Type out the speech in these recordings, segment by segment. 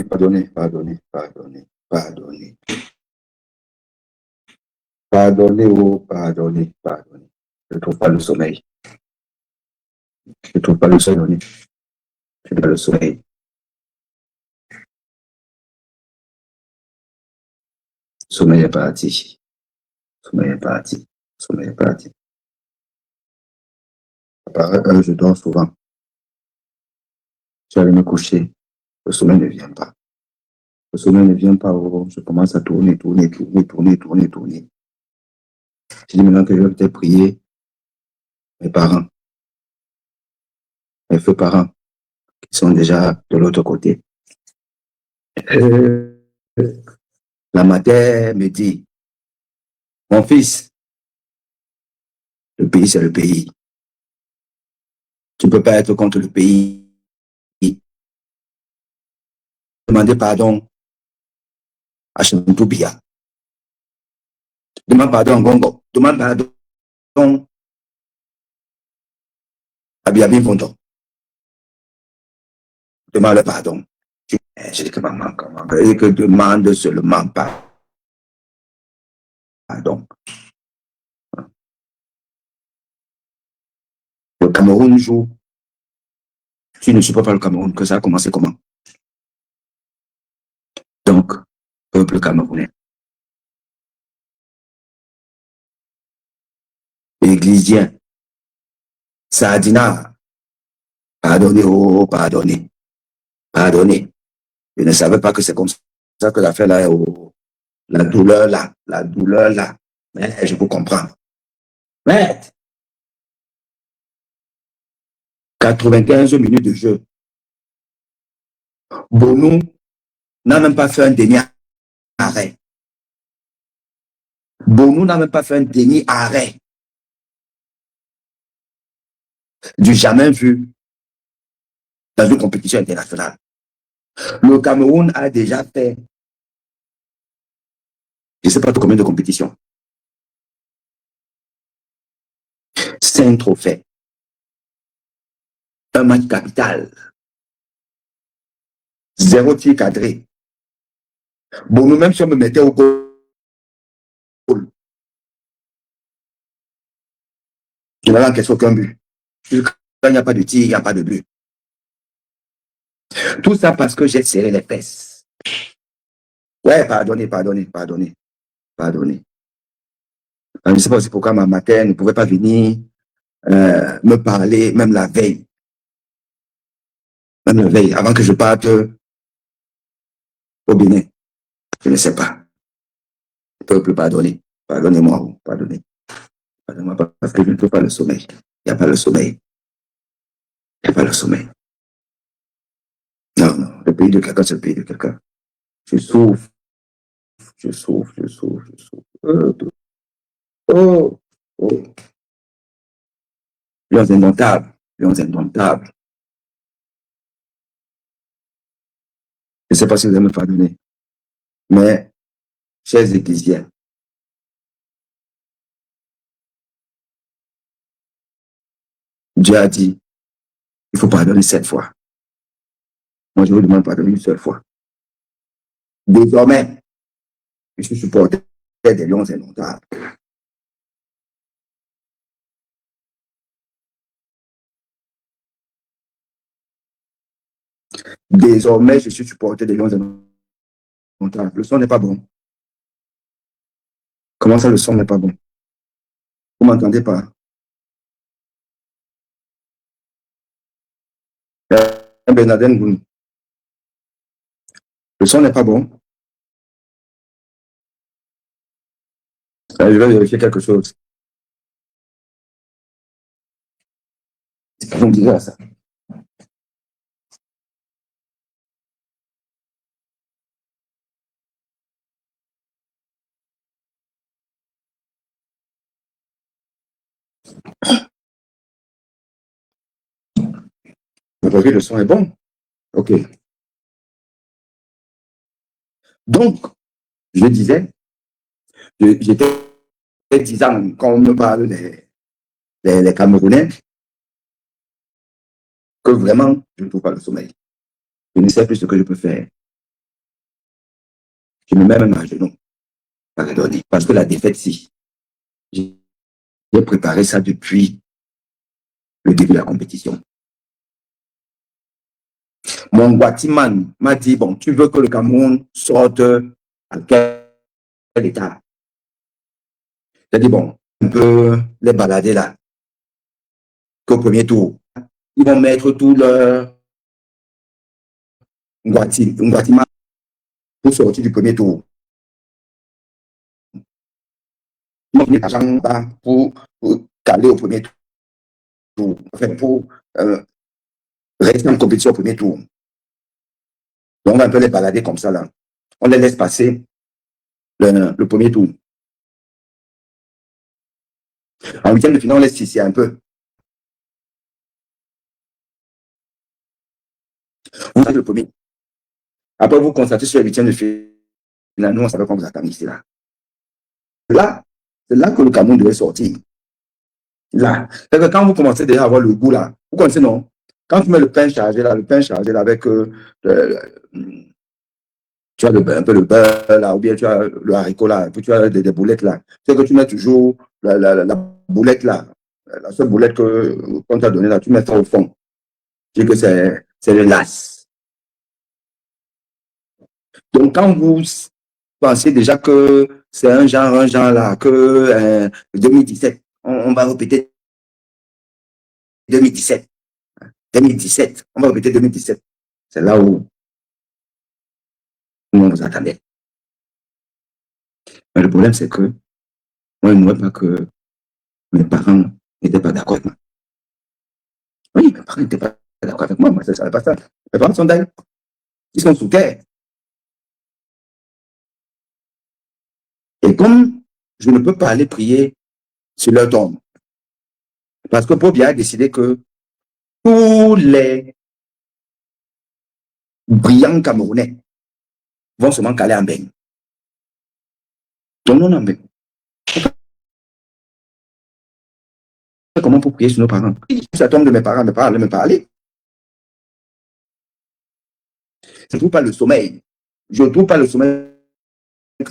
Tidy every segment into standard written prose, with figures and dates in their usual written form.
Pardonnez, pardonnez, pardonnez, pardonnez. Pardonnez, oh, pardonnez, pardonnez. Je ne trouve pas le sommeil. Je ne trouve pas le sommeil. Je n'ai pas le sommeil. Sommeil est parti. Sommeil est parti. Sommeil est parti. Je dors souvent. J'allais me coucher. Le sommeil ne vient pas. Le sommeil ne vient pas. Oh, je commence à tourner, tourner, tourner, tourner, tourner, tourner. Je dis maintenant que je vais peut-être prier mes parents, mes feux parents, qui sont déjà de l'autre côté. La mater me dit, mon fils, le pays, c'est le pays. Tu ne peux pas être contre le pays. Demandez pardon à Chantoubia. Demande pardon à Gongo. Demande pardon à Biabin Fondo. Demande pardon. Je dis que maman, comment? Et que demande seulement pardon. Le Cameroun joue. Tu ne supportes pas le Cameroun, que ça a commencé comment? Donc, peuple camerounais. Églisien. Sardina. Pardonnez, oh, pardonnez. Pardonnez. Je ne savais pas que c'est comme ça que l'affaire là est la douleur là. Mais je vous comprends. Mais 95 minutes de jeu. Bonou n'a même pas fait un déni arrêt. Bonou n'a même pas fait un déni arrêt. Du jamais vu dans une compétition internationale. Le Cameroun a déjà fait, je ne sais pas combien de compétitions. 5 trophées. Un match capital. 0 tir cadré. Bon, nous-mêmes, si on me mettait au goal, je n'avais en question aucun but. Quand il n'y a pas de tir, il n'y a pas de but. Tout ça parce que j'ai serré les fesses. Ouais, pardonnez. Je ne sais pas aussi pourquoi ma mère ne pouvait pas venir me parler, même la veille. Même la veille, avant que je parte au Bénin. Je ne sais pas. Peuple, pardonnez. Pardonnez-moi, pardonnez. Pardonnez-moi parce que je ne trouve pas le sommeil. Il n'y a pas le sommeil. Il n'y a pas le sommeil. Non, le pays de quelqu'un, c'est le pays de quelqu'un. Je souffre. Oh. Lions indomptables. Je ne sais pas si vous allez me pardonner. Mais, chers ecclésiens, Dieu a dit, il faut pardonner 7 fois. Moi, je vous demande de pardonner une seule fois. Désormais, je suis supporter des lions indomptables. Désormais, je suis supporter des lions indomptables. Le son n'est pas bon. Comment ça, le son n'est pas bon? Vous ne m'entendez pas? Bernardin Goun. Le son n'est pas bon. Je vais vérifier quelque chose. Vous me direz ça. Aujourd'hui, le son est bon. OK. Donc, je disais, j'étais 10 ans quand on me parle des Camerounais. que vraiment, je ne trouve pas le sommeil. Je ne sais plus ce que je peux faire. Je me mets même à genoux. Pardonnez. Parce que la défaite, si. J'ai préparé ça depuis le début de la compétition. Mon Guatiman m'a dit, bon, tu veux que le Cameroun sorte à quel état? J'ai dit, bon, on peut les balader là, qu'au premier tour. Ils vont mettre tout leur Guatiman pour sortir du premier tour. Ils vont venir pour caler au premier tour, enfin, pour rester en compétition au premier tour. Donc, on va un peu les balader comme ça là. On les laisse passer le premier tour. En huitième de finale, on laisse tisser un peu. Vous faites le premier. Après, vous constatez sur les huitièmes de finale, nous, on savait qu'on vous attend ici là. Là, c'est là que le Cameroun devait sortir. Là. C'est que quand vous commencez déjà à avoir le goût là, vous connaissez, non? Quand tu mets le pain chargé là avec tu as un peu le beurre là, ou bien tu as le haricot là, puis tu as des boulettes là. C'est que tu mets toujours la boulette là, la seule boulette qu'on t'a donnée là, tu mets ça au fond. Tu dis que c'est le las. Donc quand vous pensez déjà que c'est un genre là, que 2017, on va répéter 2017. 2017, on va répéter 2017. C'est là où on vous attendait. Mais le problème, c'est que moi, je ne vois pas que mes parents n'étaient pas d'accord avec moi. Oui, mes parents n'étaient pas d'accord avec moi. Moi, ça ne savais pas ça. Mes parents sont d'ailleurs. Ils sont sous terre. Et comme je ne peux pas aller prier sur leur tombe, parce que Paul Biya a décidé que tous les brillants Camerounais vont seulement caler en bain. Donc, non, en bain. Comment pour prier sur nos parents? Ça tombe de mes parents allaient me parler. Je ne trouve pas le sommeil. Je ne trouve pas le sommeil.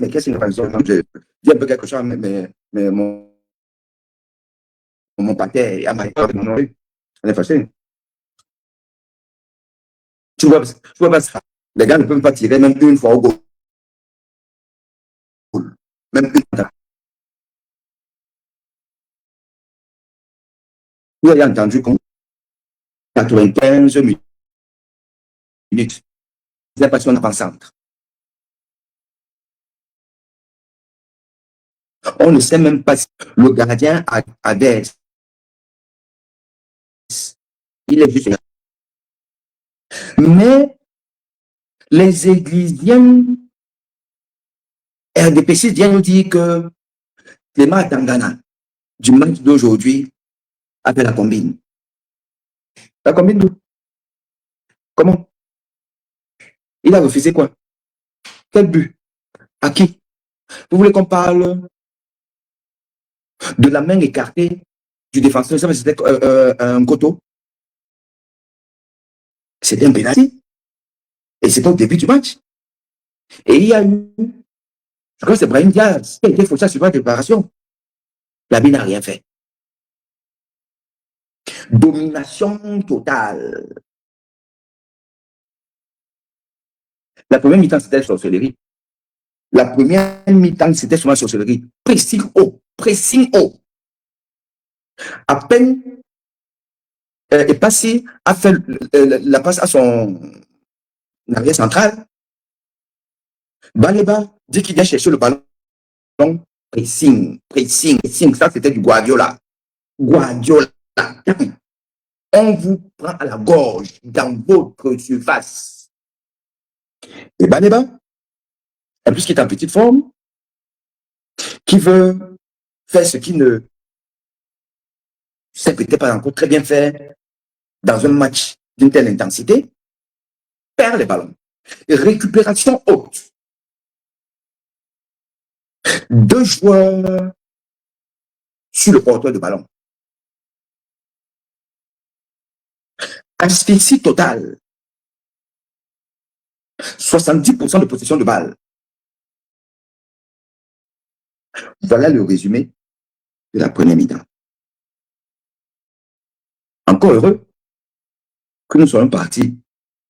Mais qu'est-ce qu'il y a? Je dis un peu quelque chose, mais mon pâté, on est fâché. Tu vois pas ça. Les gars ne peuvent pas tirer même une fois au goal. Même une fois. Vous avez entendu qu'on 95 minutes. C'est pas son avant-centre. On ne sait même pas si le gardien adverse. Il est juste. Mais les églisiens RDPC viennent nous dire que Clément Tangana, du match d'aujourd'hui, a fait la combine. La combine d'où? Comment? Il a refusé quoi? Quel but? À qui? Vous voulez qu'on parle de la main écartée du défenseur? C'était un coteau. C'était un pénalty. Et c'était au début du match. Et il y a eu, je crois que c'est Brahim Diaz qui a été fauché sur la déclaration. La n'a rien fait. Domination totale. La première mi-temps, c'était la sorcellerie. La première mi-temps, c'était sur la sorcellerie. Pressing haut. Pressing haut. À peine et Passy a fait la passe à son arrière central. Baleba dit qu'il vient chercher le ballon. Pressing. Ça, c'était du Guardiola. On vous prend à la gorge dans votre surface. Et Baleba, en plus qu'il est en petite forme, qui veut faire ce qu'il ne sait peut-être pas encore très bien faire dans un match d'une telle intensité, perd les ballons. Récupération haute. 2 joueurs sur le porteur de ballon. Asphyxie totale. 70% de possession de balles. Voilà le résumé de la première mi-temps. Encore heureux que nous soyons partis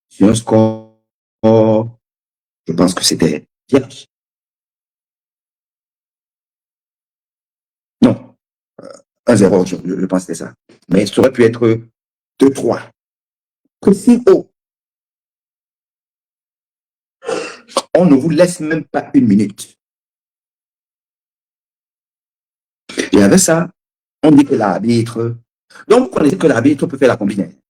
sur un score, je pense que c'était vierge. Non, 1-0, je pense que c'était ça. Mais ça aurait pu être 2-3. Que si haut, on ne vous laisse même pas une minute. Et avec ça, on dit que l'arbitre, donc vous connaissez que l'arbitre peut faire la combinaison.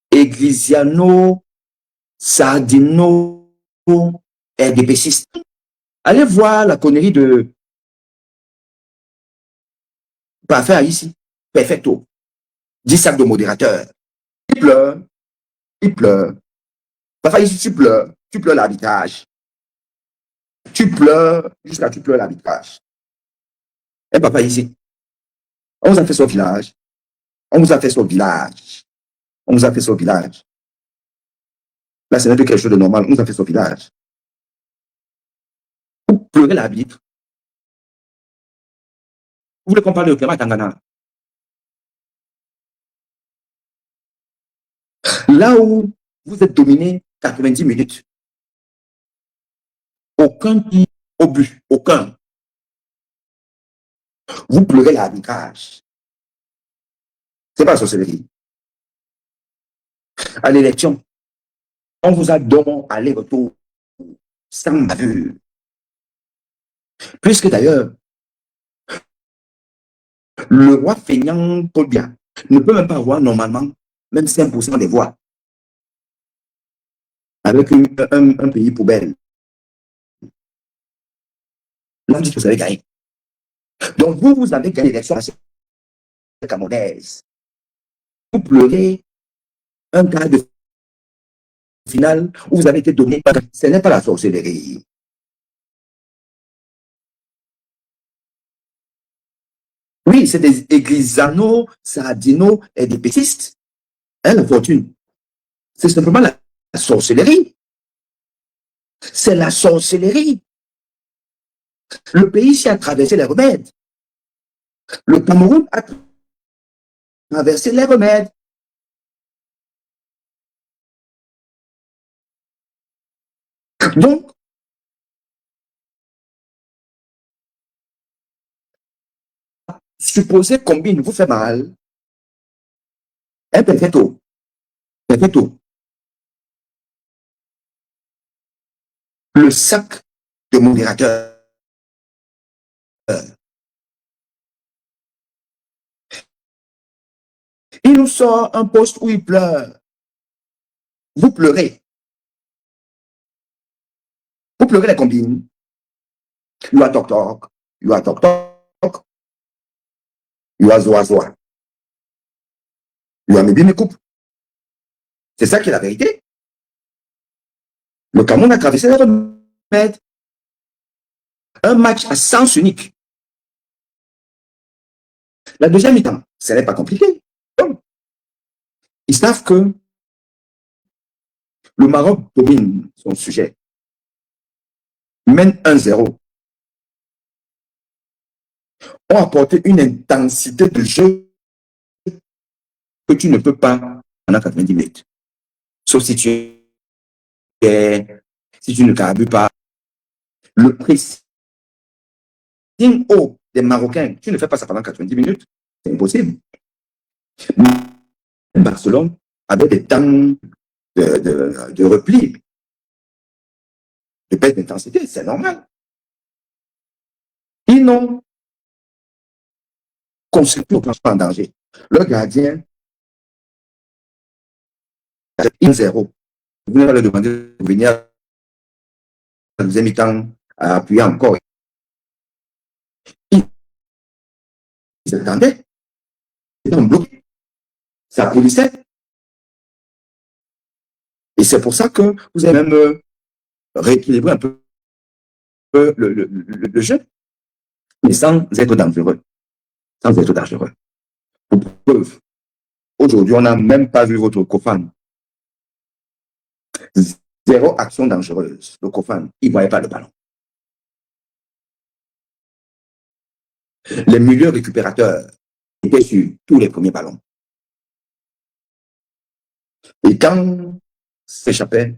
Eglisiano, Sardino, RDP6. Allez voir la connerie de Parfait ici. Perfecto. 10 sacs de modérateur. Il pleure. Il pleure. Parfait ici, tu pleures. Tu pleures l'arbitrage. Tu pleures jusqu'à tu pleures l'arbitrage. Et papa ici. On vous a fait son village. On vous a fait son village. On vous a fait son village. Là, ce n'est plus quelque chose de normal. On vous a fait son village. Vous pleurez l'arbitre. Vous voulez qu'on parle de Clément Tangana? Là où vous êtes dominé 90 minutes, aucun tir au but, aucun. Vous pleurez l'arbitrage. C'est pas la sorcellerie. À l'élection, on vous a donné aller-retour sans bavure. Puisque d'ailleurs, le roi feignant Paul Biya ne peut même pas avoir normalement même 5% des voix avec un pays poubelle. Là, on dit que vous avez gagné. Donc, vous avez gagné l'élection à Camerounaise. Vous pleurez un quart de finale où vous avez été donné. Ce n'est pas la sorcellerie. Oui, c'est des Eglisano, Sardino et des pétistes. Hein, la fortune. C'est simplement la sorcellerie. C'est la sorcellerie. Le pays s'y a traversé les remèdes. Le Cameroun a traversé les remèdes. Donc, supposez combine vous fait mal. Un perfecto. Perfecto. Le sac de modérateur. Il nous sort un poste où il pleure. Vous pleurez. Vous pleurez les combines. You are talk talk. You are talk talk. You are zoa zoa. You are maybe me coupe. C'est ça qui est la vérité. Le Cameroun a traversé les remèdes. Un match à sens unique. La deuxième mi-temps, ce n'est pas compliqué. Ils savent que le Maroc domine son sujet. Mène 1-0. Ont apporté une intensité de jeu que tu ne peux pas pendant 90 minutes. Sauf si tu ne carbures pas. Le pressing haut des Marocains, tu ne fais pas ça pendant 90 minutes. C'est impossible. Barcelone avait des temps de repli, de baisse d'intensité, c'est normal. Ils n'ont constitué aucun en danger. Le gardien, 1-0. Vous venez leur demander de venir à la deuxième mi-temps à appuyer encore. Ils s'attendaient. Ils étaient bloqués. Ça polissait. Et c'est pour ça que vous avez même rééquilibré un peu le jeu, mais sans être dangereux. sans être dangereux. Pour preuve, aujourd'hui, on n'a même pas vu votre Kofan. Zéro action dangereuse. Le Kofan, il ne voyait pas le ballon. Les milieux récupérateurs étaient sur tous les premiers ballons. Et quand s'échappait,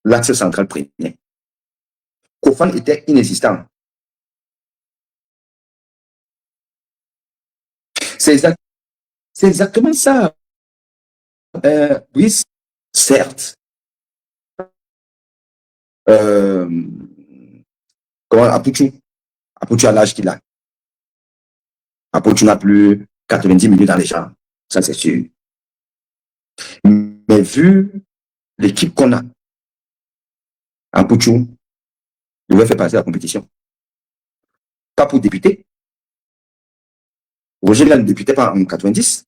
l'axe central prenait. Kofan était inexistant. C'est exactement ça. Oui, certes. Comment Apuchu a l'âge qu'il a. Apuchu n'a plus 90 minutes dans les champs. Ça, c'est sûr. Mais vu l'équipe qu'on a, Apuchu devait faire passer la compétition. Pas pour débuter. Roger Mila ne débutait pas en 90.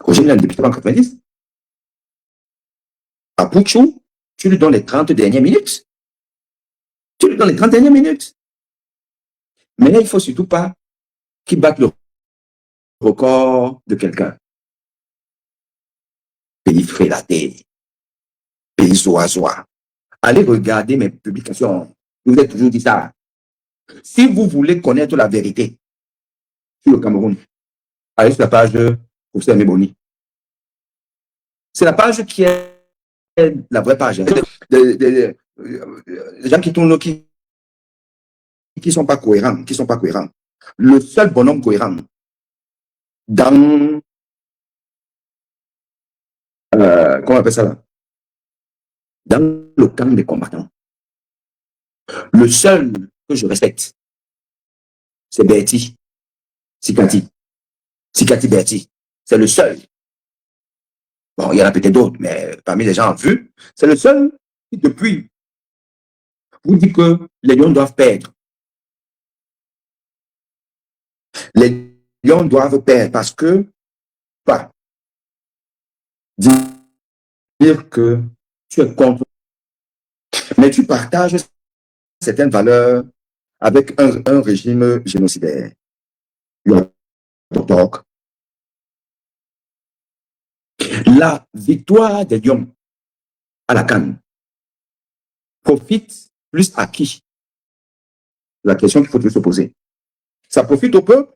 Roger Mila ne débutait pas en 90. Apuchu, tu lui donnes les 30 dernières minutes. Tu lui donnes les 30 dernières minutes. Mais là, il ne faut surtout pas qu'il batte le record de quelqu'un. Pays frélaté, pays zoazoa. Allez regarder mes publications. Je vous ai toujours dit ça. Si vous voulez connaître la vérité sur le Cameroun, allez sur la page de Professeur Meboni. C'est la page qui est la vraie page. Les gens qui tournent, qui sont pas cohérents, Le seul bonhomme cohérent dans comment on appelle ça là? Dans le camp des combattants. Le seul que je respecte, c'est Berti. Sikati Berti. C'est le seul. Bon, il y en a peut-être d'autres, mais parmi les gens vus, c'est le seul qui, depuis, vous dit que les Lions doivent perdre. Les Lions doivent perdre parce que, pas dire que tu es contre, mais tu partages certaines valeurs avec un régime génocidaire. La victoire des Lions à la CAN profite plus à qui? La question qu'il faut se poser. Ça profite au peuple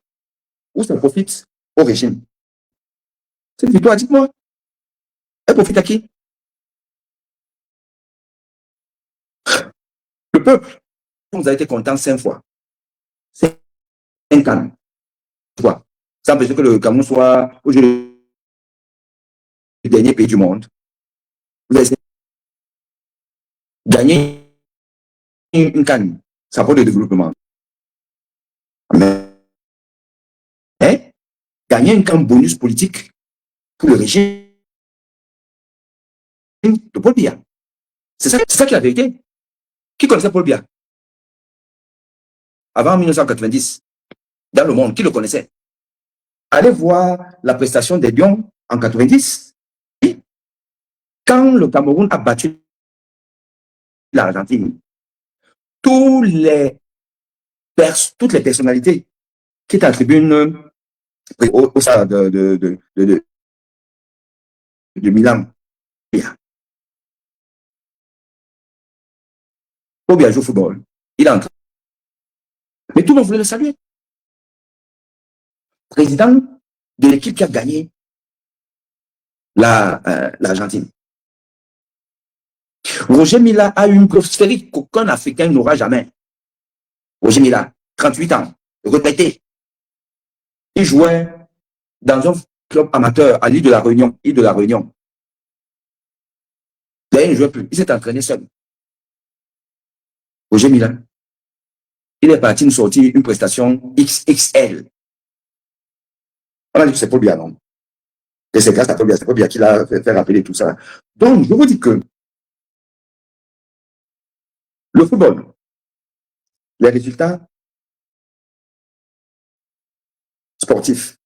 ou ça profite au régime? Cette victoire, dites-moi, elle profite à qui? Le peuple, vous a été content 5 fois. 5 ans. Ça empêche que le Cameroun soit aujourd'hui le dernier pays du monde. Vous avez gagné une canne, ça vaut le développement. Mais gagner une canne bonus politique pour le régime de Paul Biya. C'est ça qui est la vérité. Qui connaissait Paul Biya avant 1990 dans le monde? Qui le connaissait? Allez voir la prestation des Lions en 90. Quand le Cameroun a battu l'Argentine, toutes les personnalités qui étaient à la tribune au stade de Milan, Paul Biya joue au football. Il est entré. Mais tout le monde voulait le saluer. Président de l'équipe qui a gagné l'Argentine. Roger Mila a une preuve sphérique qu'aucun Africain n'aura jamais. Roger Mila, 38 ans, retraité. Il jouait dans un club amateur à l'île de la Réunion. Là, il ne jouait plus. Il s'est entraîné seul. Roger Mila. Il est parti nous sortir une prestation XXL. On a dit que c'est Paul Biya, non? Et c'est grâce à Paul Biya, c'est Paul Biya qui l'a fait rappeler tout ça. Donc, je vous dis que le football, les résultats sportifs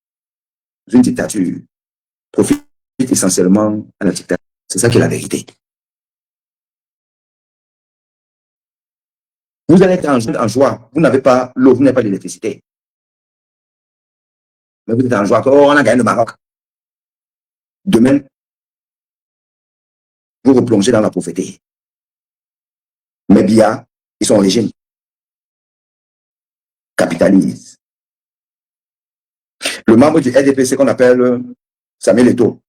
d'une dictature profitent essentiellement à la dictature. C'est ça qui est la vérité. Vous allez être en joie, vous n'avez pas l'eau, vous n'avez pas l'électricité. Mais vous êtes en joie. Oh, on a gagné le Maroc. Demain, vous replongez dans la pauvreté. Mais Biya et son régime capitalisent. Le membre du RDPC qu'on appelle Samuel Eto'o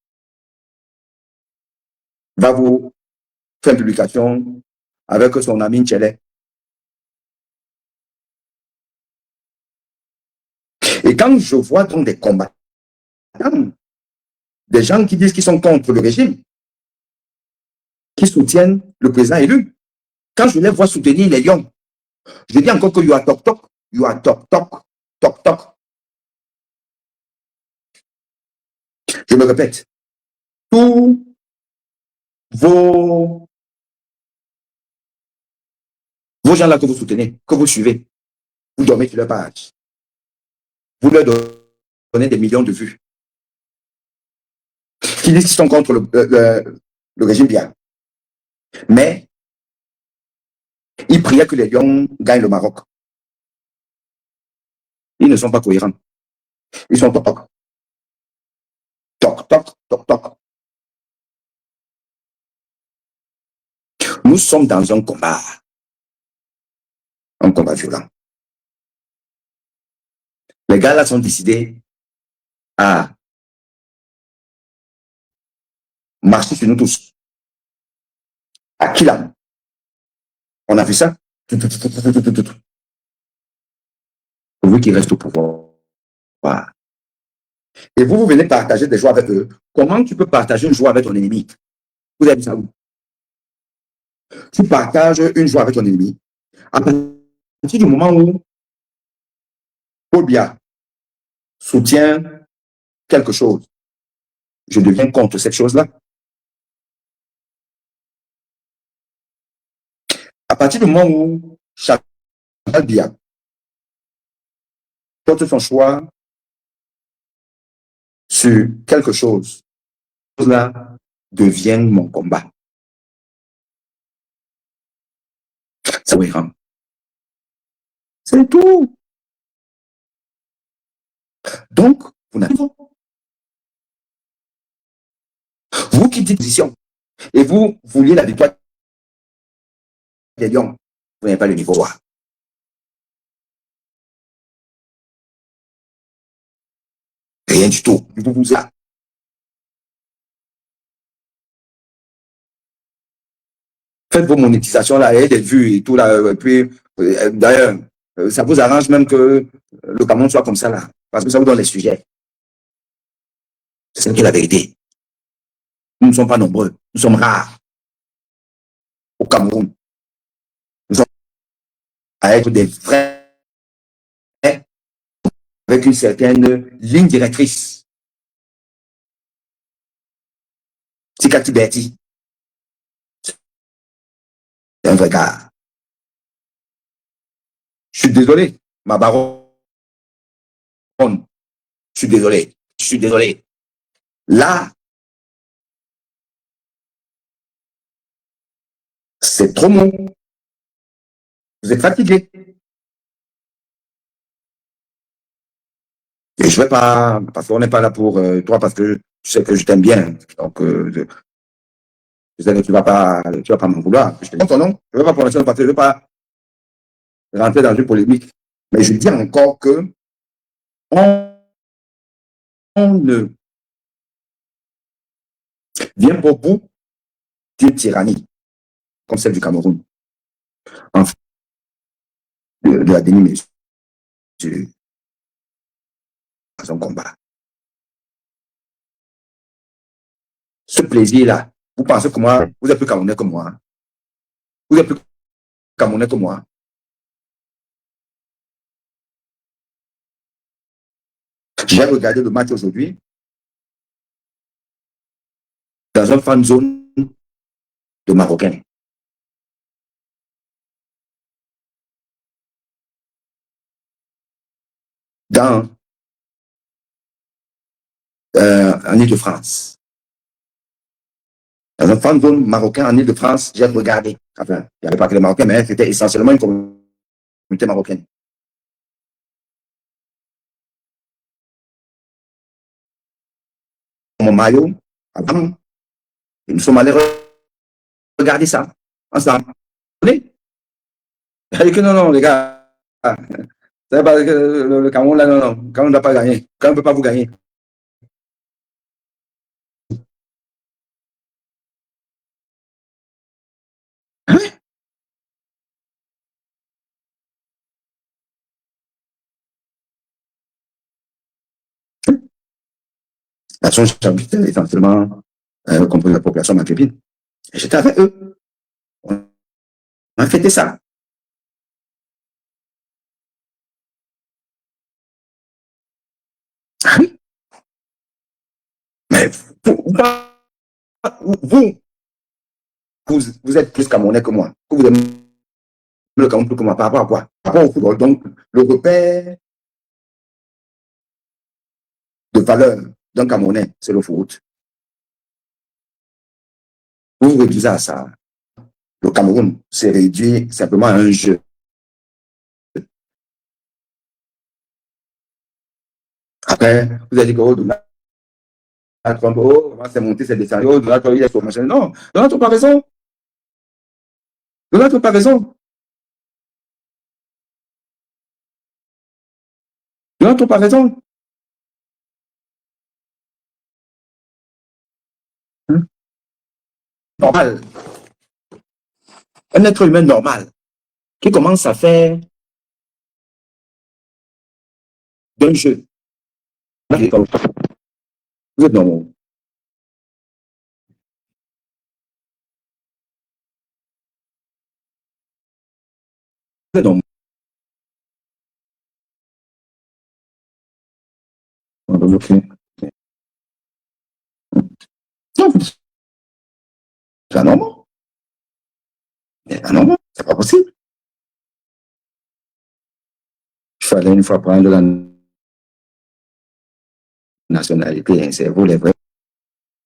va vous faire une publication avec son ami Nchele. Et quand je vois donc des combattants, des gens qui disent qu'ils sont contre le régime, qui soutiennent le président élu, quand je les vois soutenir les lions, je dis encore que you are toc toc, you are toc toc, toc toc. Je me répète, tous vos gens-là que vous soutenez, que vous suivez, vous dormez sur leur page. Vous leur donnez des millions de vues. Qui disent qu'ils sont contre le régime Biya. Mais ils priaient que les Lions gagnent le Maroc. Ils ne sont pas cohérents. Ils sont toc toc. Toc toc, toc toc. Nous sommes dans un combat violent. Les gars là sont décidés à marcher sur nous tous. À Kilam. On a vu ça. Pour qui reste au pouvoir. Et vous venez partager des joies avec eux. Comment tu peux partager une joie avec ton ennemi? Vous avez vu ça où? Tu partages une joie avec ton ennemi. À partir du moment où Paul Biya soutient quelque chose, je deviens contre cette chose-là. À partir du moment où Chantal Biya porte son choix sur quelque chose, cela devient mon combat. C'est cohérent. C'est tout. Donc, vous n'avez pas. Vous qui dites position et vous vouliez la victoire des Lions, vous n'avez pas le niveau. Rien du tout. Vous vous êtes. Faites vos monétisations là, et des vues et tout là. Et puis, d'ailleurs, ça vous arrange même que le Cameroun soit comme ça là, parce que ça vous donne les sujets. C'est la vérité. Nous ne sommes pas nombreux, nous sommes rares au Cameroun. Nous sommes à être des vrais avec une certaine ligne directrice. Tikati Berti, c'est un vrai gars. Je suis désolé, ma baronne. Je suis désolé. Je suis désolé. Là, c'est trop mou. Vous êtes fatigué. Et je vais pas, parce qu'on n'est pas là pour toi, parce que tu sais que je t'aime bien. Donc, je sais que tu vas pas m'en vouloir. Je te dis ton nom. Je ne vais pas pour l'instant, parce que je ne veux pas rentrer dans une polémique. Mais je dis encore que on ne vient pas au bout d'une tyrannie comme celle du Cameroun. En fait, de la demi-mesure dans son combat. Ce plaisir-là, vous pensez que moi, vous êtes plus Camerounais que moi. Vous êtes plus Camerounais que moi. J'ai regardé le match aujourd'hui dans un fan zone de Marocains. En Ile-de-France. Dans un fan zone marocain en Ile-de-France, j'ai regardé. Enfin, il n'y avait pas que les Marocains, mais c'était essentiellement une communauté marocaine. maillot avant. Et nous sommes allés regarder ça ensemble. Vous comprenez? Il a dit que non, non, les gars, c'est pas que le Cameroun, là, non, non, le Cameroun ne doit pas gagner. Le Cameroun ne peut pas vous gagner. La chose j'habitais essentiellement composée de la population maghrébine. Et j'étais avec eux. On a fêté ça. Ah oui, mais vous, vous êtes plus Camerounais que moi. Vous aimez le Cameroun plus que moi. Par rapport à quoi? Par rapport au football. Donc, le repère de valeur d'un Camerounais, c'est le foot. Vous vous réduisez à ça. Le Cameroun s'est réduit simplement à un jeu. Après, vous avez dit que oh, Donald Trump, oh, comment c'est monté, c'est descendu, oh, Donald Trump, il est sur machin. Non, Donald Trump a raison. Donald Trump a raison. Donald Trump a raison. Normal. Un être humain normal qui commence à faire d'un jeu. Vous êtes normal. Vous êtes normal. Okay. Non, c'est anormal. C'est anormal. C'est pas possible. Il fallait une fois prendre la nationalité. C'est vous les vrais.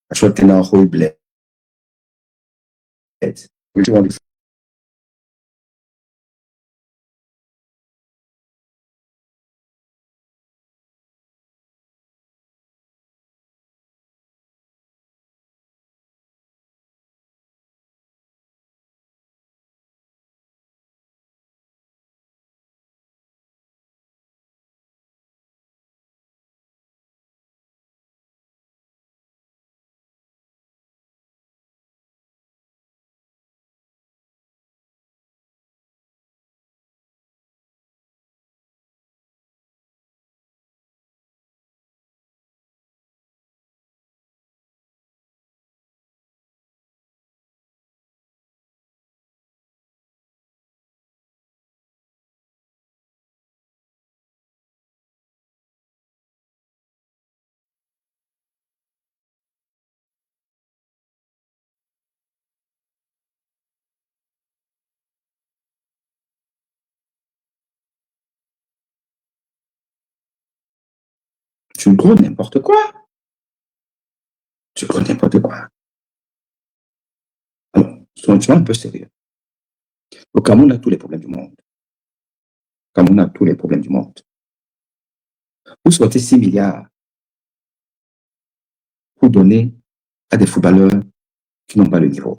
Acheter dans le bled. Tu gros n'importe quoi. Tu gros n'importe quoi. Alors, sois un peu sérieux. Le Cameroun a tous les problèmes du monde. Le Cameroun a tous les problèmes du monde. Vous sortez 6 milliards pour donner à des footballeurs qui n'ont pas le niveau.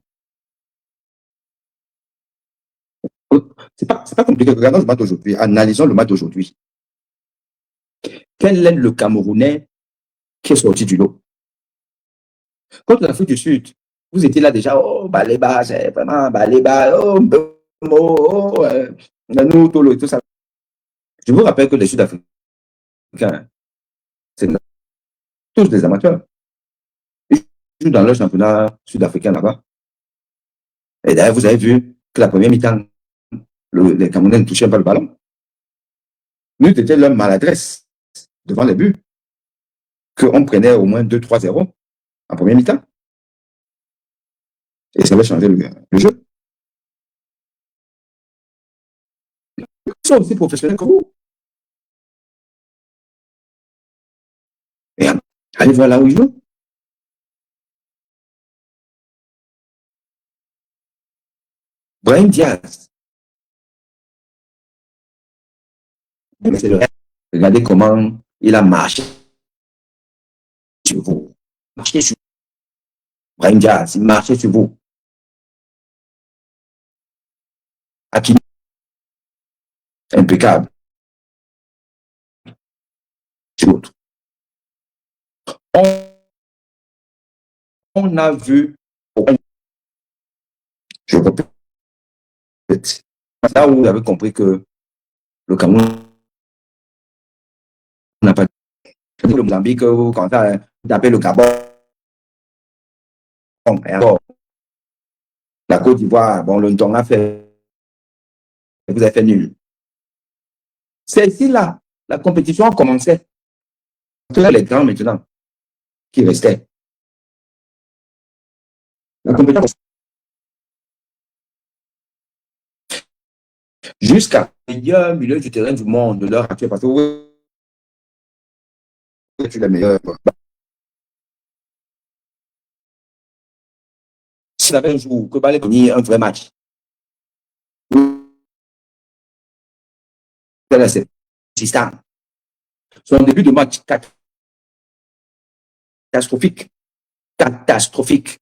C'est pas compliqué. Regardons le match d'aujourd'hui. Analysons le match d'aujourd'hui. Quel est le Camerounais qui est sorti du lot? Contre l'Afrique du Sud, vous étiez là déjà, oh, Baléba, c'est vraiment Baléba, oh, oh, nous, tout ça. Je vous rappelle que les Sud-Africains, c'est tous des amateurs. Ils jouent dans le championnat sud-africain là-bas. Et d'ailleurs, vous avez vu que la première mi-temps, les Camerounais ne touchaient pas le ballon. Nous, c'était leur maladresse devant les buts, qu'on prenait au moins 2-3-0 en première mi-temps. Et ça va changer le jeu. Ils sont aussi professionnels que vous. Et allez voir là où ils jouent. Brahim Diaz. C'est le reste. Regardez comment il a marché sur vous. marchait sur Brahim Diaz, il marchait sur vous. Hakimi, impeccable. Sur l'autre. On a vu, je répète, là où vous avez compris que le Cameroun n'a pas le Mozambique, quand ça taper le Gabon, et encore, la Côte d'Ivoire, bon, le Tonga fait, vous avez fait nul. C'est ici là, la compétition commençait. Les grands maintenant qui restaient. La compétition jusqu'à le meilleur milieu du terrain du monde de l'heure actuelle, parce que oui, tu es le meilleur. S'il avait un jour que Balé gagner un vrai match, c'est son début de match catastrophique, catastrophique,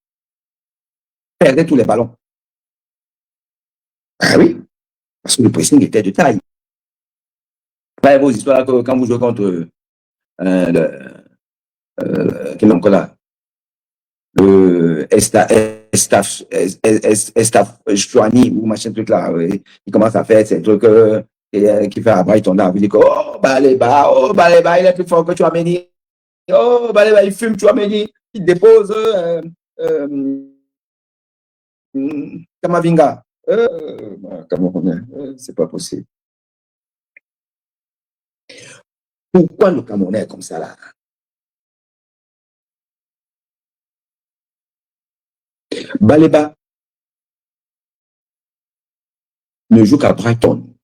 perdait tous les ballons. Ah oui, parce que le pressing était de taille. Pas vos histoires que quand vous jouez contre quel est encore là, le Estaf Chouani ou machin truc là, il commence à faire ces trucs qui fait à Brighton là, il dit que oh Baleba, il est plus fort que Chouameni, oh Baleba, il fume Chouameni, il dépose Kamavinga. Camerounais, c'est pas possible. Pourquoi le Camerounais est comme ça là? Baleba ne joue qu'à Brighton.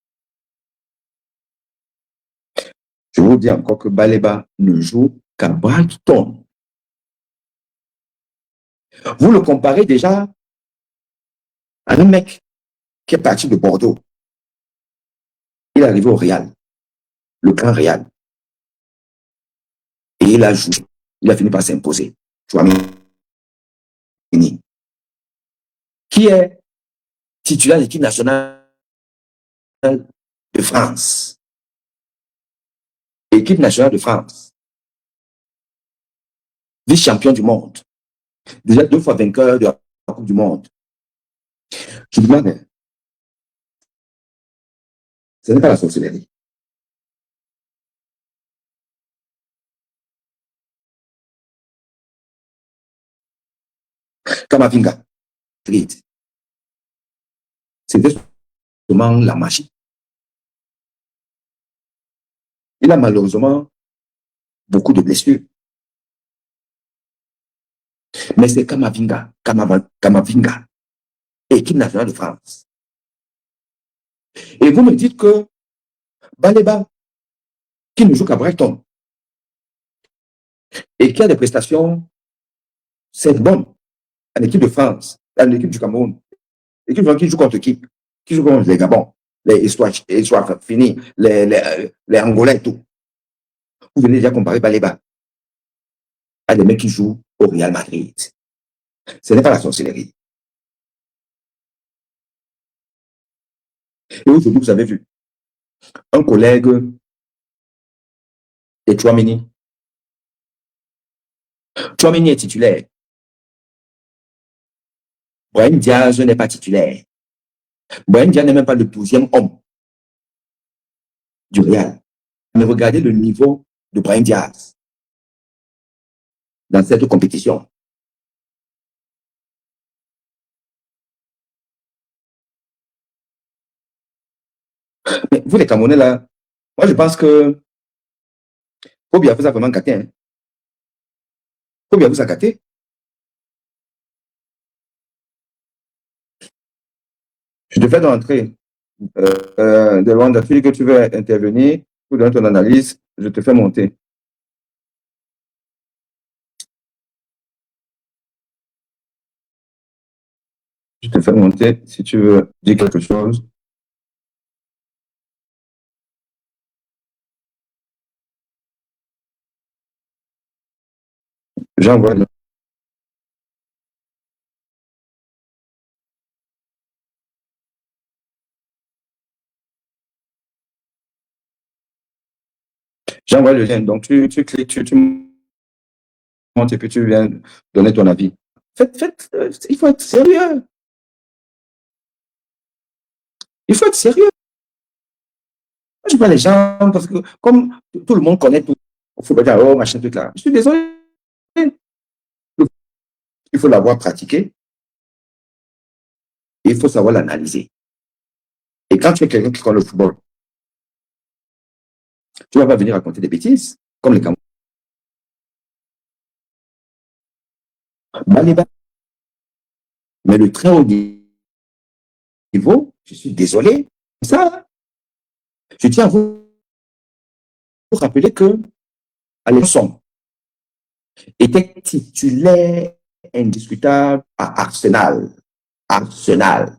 Je vous dis encore que Baleba ne joue qu'à Brighton. Vous le comparez déjà à un mec qui est parti de Bordeaux. Il est arrivé au Real, le grand Real. Et il a joué. Il a fini par s'imposer. Qui est titulaire de l'équipe nationale de France? Équipe nationale de France. Vice-champion du monde. Déjà 2 fois vainqueur de la Coupe du Monde. Je vous demande, ce n'est pas la sorcellerie. Kamavinga, c'était seulement la magie. Il a malheureusement beaucoup de blessures. Mais c'est Kamavinga, équipe nationale de France. Et vous me dites que Baleba, qui ne joue qu'à Brighton, et qui a des prestations, c'est bon, en équipe de France, en équipe du Cameroun, équipe qui joue contre qui? Qui joue contre les Gabon, les histoires finies, les Angolais et tout. Vous venez déjà comparer Baleba à des mecs qui jouent au Real Madrid. Ce n'est pas la sorcellerie. Et aujourd'hui, vous avez vu, un collègue de Chouameni. Chouameni est titulaire. Brahim Diaz n'est pas titulaire. Brahim Diaz n'est même pas le 12e homme du Real. Mais regardez le niveau de Brahim Diaz dans cette compétition. Mais vous, les Camerounais, là, moi, je pense que faut bien vous a vraiment gâté. Hein. Faut bien vous a gâté. Je te fais d'entrée. Devant la fille que tu veux intervenir, ou dans ton analyse, je te fais monter. Je te fais monter si tu veux dire quelque chose. J'envoie J'envoie le lien. Donc, tu cliques, tu montes et puis tu viens donner ton avis. Il faut être sérieux. Il faut être sérieux. Je vois les gens, parce que comme tout le monde connaît tout, il faut pas dire, oh, machin, truc là. Je suis désolé. Il faut l'avoir pratiqué et il faut savoir l'analyser. Et quand tu es quelqu'un qui connaît le football, tu ne vas pas venir raconter des bêtises, comme les Camerounais. Mais le très haut niveau, je suis désolé, ça, je tiens à vous rappeler que Alisson était titulaire indiscutable à Arsenal. Arsenal.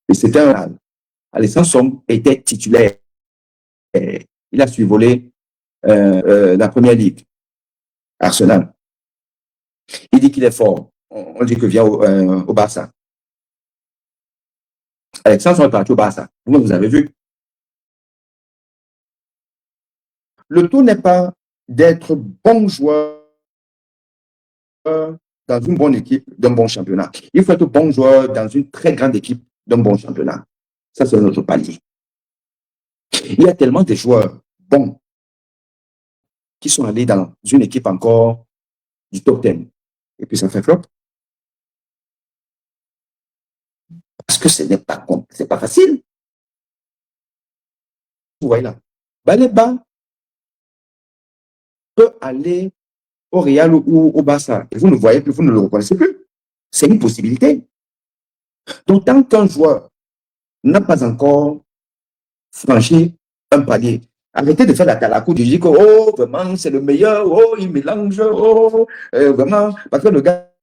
Et c'était un. Alisson était titulaire. Il a survolé la première ligue. Arsenal. Il dit qu'il est fort. On dit que vient au Barça. Alexandre est parti au Barça. Vous avez vu. Le tout n'est pas d'être bon joueur dans une bonne équipe d'un bon championnat. Il faut être bon joueur dans une très grande équipe d'un bon championnat. Ça, c'est notre palier. Il y a tellement de joueurs bons qui sont allés dans une équipe encore du top 10. Et puis ça fait flop. Parce que ce n'est pas, c'est pas facile. Vous voyez là. Baleba peut aller au Real ou au Barça. Et vous ne voyez plus, vous ne le reconnaissez plus. C'est une possibilité. Donc, tant qu'un joueur n'a pas encore franchi un palier, arrêtez de faire la calaco, de dire que, oh, vraiment, c'est le meilleur, oh, il mélange, oh, vraiment, parce que le gars,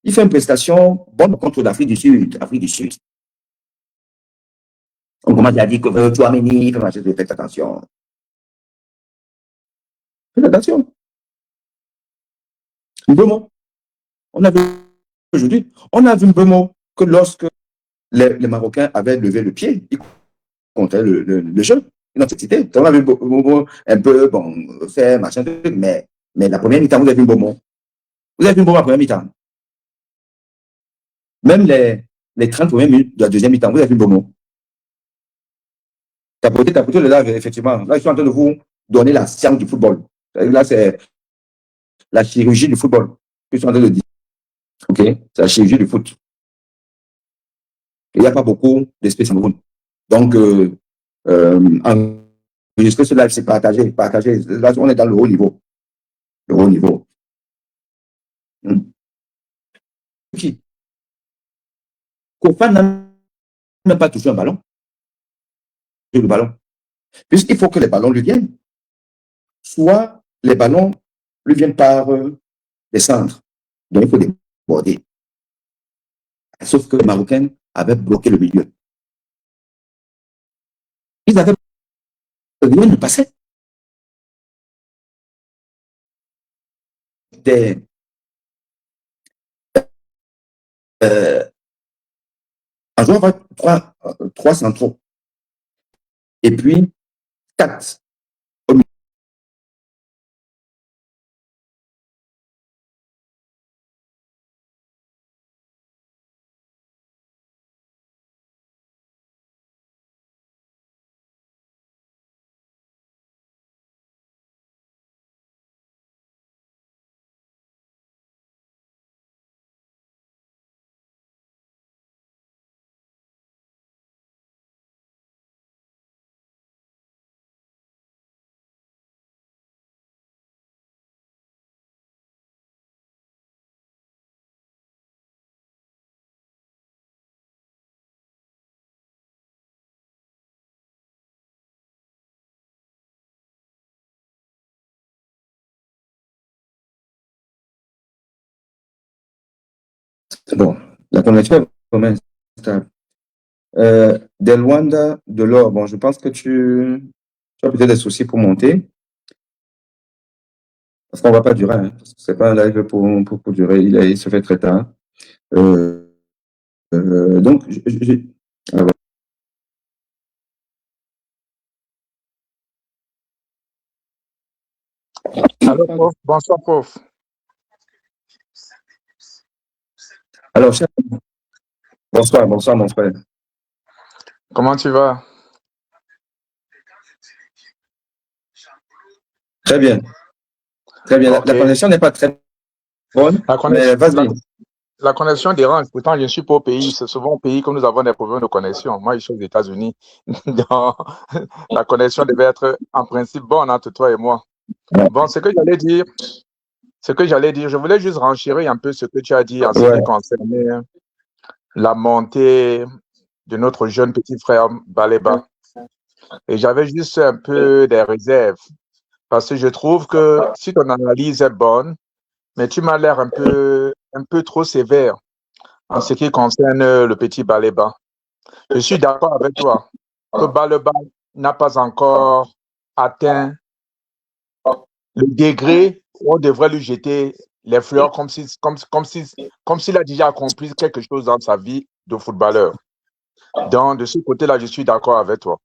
il fait une prestation bonne contre l'Afrique du Sud. Afrique du Sud. On commence à dire que tu as mené, faites attention. Faites attention. Mbemo, on a vu aujourd'hui, on a vu Mbemo que lorsque les Marocains avaient levé le pied, ils comptaient le jeu. Ils ont excité. On a vu Mbemo un peu, bon, faire machin, mais la première mi-temps, vous avez vu Mbemo. Vous avez vu Mbemo la première mi-temps. Même les 30 premières minutes de la deuxième mi-temps, vous avez vu Mbemo. Tapoter, là, effectivement. Là, ils sont en train de vous donner la science du football. Là, c'est la chirurgie du football. Ils sont en train de dire. OK? C'est la chirurgie du foot. Il n'y a pas beaucoup d'espèces en Cameroun. Donc, enregistrer ce live, c'est partager. Là, on est dans le haut niveau. Le haut niveau. Qui? Kofa n'a même pas touché un ballon. Le ballon. Puisqu'il faut que les ballons lui viennent. Soit les ballons lui viennent par les centres. Donc, il faut déborder. Sauf que les Marocains avaient bloqué le milieu. Ils avaient rien ne passait. En jouant avec trois centraux. Et puis, 4 au milieu. Bon, la connexion est vraiment stable. Delwanda, de l'or. Bon, je pense que tu as peut-être des soucis pour monter. Parce qu'on ne va pas durer. Hein, parce que c'est pas un live pour durer. Il se fait très tard. Donc, Bonsoir, prof. Bonsoir, prof. Alors, bonsoir, bonsoir, mon frère. Comment tu vas? Très bien. Très bien. Ok. La connexion n'est pas très bonne, mais vas-y. La connexion dérange. Pourtant, je ne suis pas au pays. C'est souvent au pays que nous avons des problèmes de connexion. Moi, je suis aux États-Unis. Donc, la connexion devait être en principe bonne entre toi et moi. Bon, ce que j'allais dire, je voulais juste renchérir un peu ce que tu as dit en ce qui concernait la montée de notre jeune petit frère Baleba. Et j'avais juste un peu des réserves. Parce que je trouve que si ton analyse est bonne, mais tu m'as l'air un peu trop sévère en ce qui concerne le petit Baleba. Je suis d'accord avec toi que Baleba n'a pas encore atteint le degré où on devrait lui jeter les fleurs comme s'il a déjà accompli quelque chose dans sa vie de footballeur. Donc, de ce côté-là, je suis d'accord avec toi.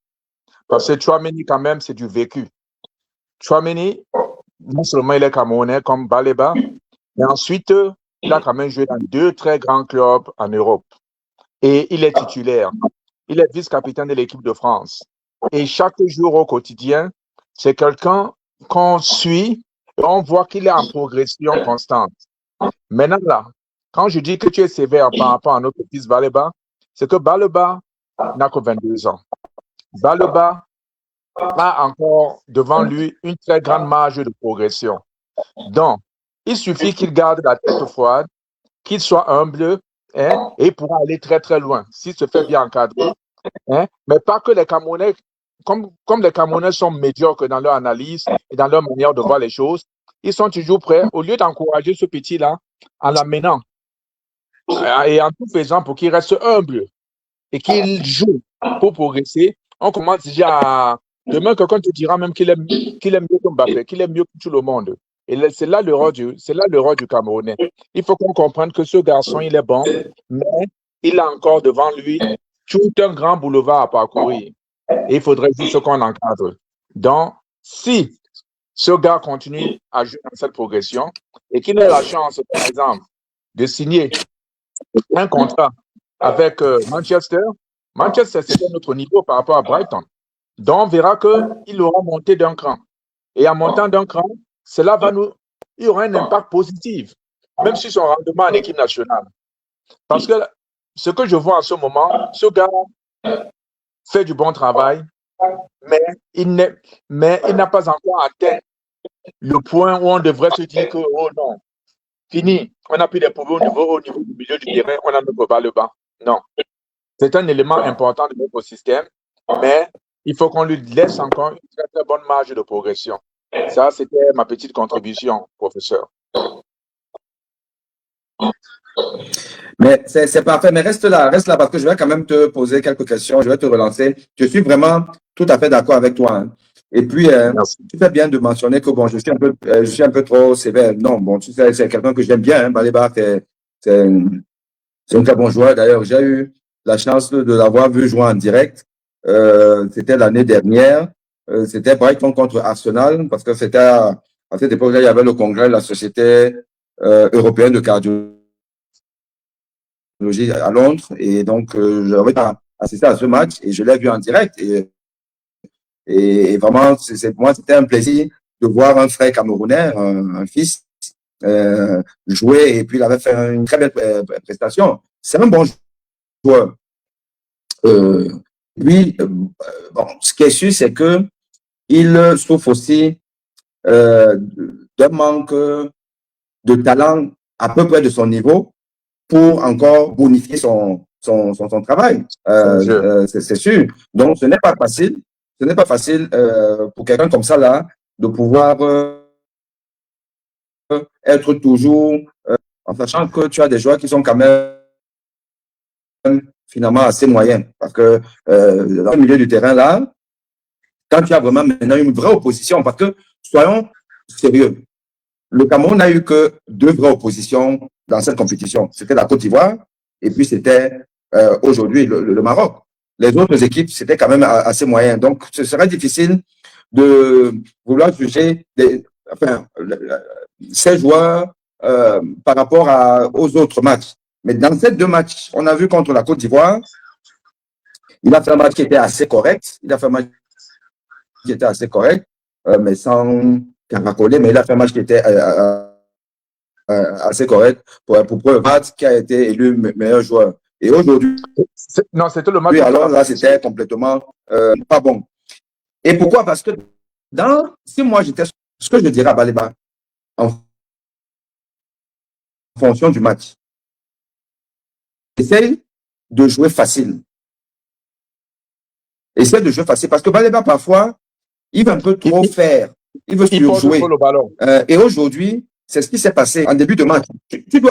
Parce que Tchouaméni, quand même, c'est du vécu. Tchouaméni, non seulement il est camerounais comme Baleba, mais ensuite, il a quand même joué dans 2 très grands clubs en Europe. Et il est titulaire. Il est vice-capitaine de l'équipe de France. Et chaque jour au quotidien, c'est quelqu'un qu'on suit et on voit qu'il est en progression constante. Maintenant, là, quand je dis que tu es sévère par rapport à notre fils Baleba, c'est que Baleba n'a que 22 ans. Baleba a encore devant lui une très grande marge de progression. Donc, il suffit qu'il garde la tête froide, qu'il soit humble, hein, et il pourra aller très très loin s'il se fait bien encadrer. Hein, mais pas que les Camerounais, comme les Camerounais sont médiocres dans leur analyse et dans leur manière de voir les choses, ils sont toujours prêts, au lieu d'encourager ce petit-là en l'amenant et en tout faisant pour qu'il reste humble et qu'il joue pour progresser, on commence déjà à... Demain, quelqu'un te dira même qu'il est mieux que Mbappé, qu'il est mieux que tout le monde. Et c'est là l'erreur du Camerounais. Il faut qu'on comprenne que ce garçon, il est bon, mais il a encore devant lui tout un grand boulevard à parcourir. Et il faudrait juste qu'on l'encadre. Donc, si ce gars continue à jouer dans cette progression et qu'il ait la chance, par exemple, de signer un contrat avec Manchester, c'est un autre niveau par rapport à Brighton. Donc, on verra qu'il aura monté d'un cran. Et en montant d'un cran, il y aura un impact positif, même si son rendement en équipe nationale. Parce que ce que je vois en ce moment, ce gars fait du bon travail, mais il n'a pas encore atteint le point où on devrait se dire que, oh non, fini, on a plus des problèmes au niveau du milieu du terrain, on a ne peut pas le banc. Non. C'est un élément important de notre système, mais il faut qu'on lui laisse encore une très, très bonne marge de progression. Ça, c'était ma petite contribution, professeur. Mais c'est parfait, mais reste là parce que je vais quand même te poser quelques questions, je vais te relancer. Je suis vraiment tout à fait d'accord avec toi. Hein. Et puis, tu fais bien de mentionner que bon, je suis un peu trop sévère. Non, bon, tu sais, c'est quelqu'un que j'aime bien. Hein. Baleba, c'est un très bon joueur. D'ailleurs, j'ai eu la chance de l'avoir vu jouer en direct. C'était l'année dernière. C'était Brighton contre Arsenal parce que c'était à cette époque-là, il y avait le congrès de la Société européenne de cardiologie à Londres. Et donc, j'avais assisté à ce match et je l'ai vu en direct. Et vraiment, pour moi, c'était un plaisir de voir un frère camerounais, un fils, jouer. Et puis, il avait fait une très belle prestation. C'est un bon joueur. Bon, ce qui est sûr, c'est que il souffre aussi d'un manque de talent à peu près de son niveau pour encore bonifier son travail. C'est sûr. Donc, ce n'est pas facile. Ce n'est pas facile pour quelqu'un comme ça là de pouvoir être toujours en sachant que tu as des joueurs qui sont quand même finalement assez moyens. Parce que dans le milieu du terrain là, quand tu as vraiment maintenant une vraie opposition, parce que soyons sérieux, le Cameroun n'a eu que 2 vraies oppositions dans cette compétition. C'était la Côte d'Ivoire et puis c'était aujourd'hui le Maroc. Les autres équipes, c'était quand même assez moyen. Donc, ce serait difficile de vouloir juger enfin, ces joueurs par rapport aux autres matchs. Mais dans ces deux matchs, on a vu contre la Côte d'Ivoire, il a fait un match qui était assez correct. Il a fait un match qui était assez correct, mais sans caracoler, mais il a fait un match qui était assez correct pour preuve qui a été élu meilleur joueur. Et aujourd'hui, non, c'était le match. Oui, alors là, c'était complètement pas bon. Et pourquoi? Parce que si moi j'étais, ce que je dirais à Baleba, en fonction du match, essaye de jouer facile. Essaye de jouer facile parce que Baleba, parfois, il va un peu trop faire. Il veut surjouer. Le ballon. Et aujourd'hui, c'est ce qui s'est passé en début de match. Tu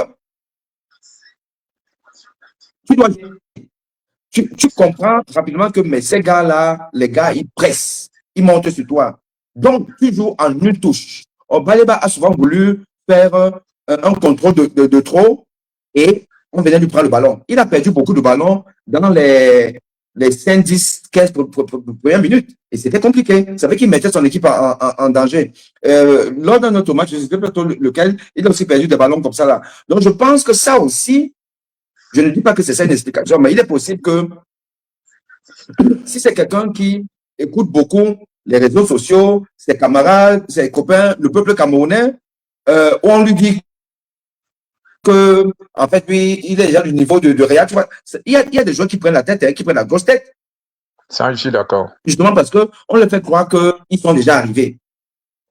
comprends rapidement que mais ces gars-là, les gars, ils pressent, ils montent sur toi. Donc, tu joues en une touche. Baleba a souvent voulu faire un contrôle de trop et on venait lui prendre le ballon. Il a perdu beaucoup de ballons dans les 5, 10, 15 premières minutes. Et c'était compliqué. Ça veut qu'il mettait son équipe en danger. Lors d'un autre match, je sais plutôt lequel, il a aussi perdu des ballons comme ça là. Donc, je pense que ça aussi, je ne dis pas que c'est ça une explication, mais il est possible que si c'est quelqu'un qui écoute beaucoup les réseaux sociaux, ses camarades, ses copains, le peuple camerounais, on lui dit que, en fait, lui, il est déjà du niveau de Real. Tu vois, il y a des gens qui prennent la tête, hein, qui prennent la grosse tête. Ça, je suis d'accord. Justement parce qu'on leur fait croire qu'ils sont déjà arrivés.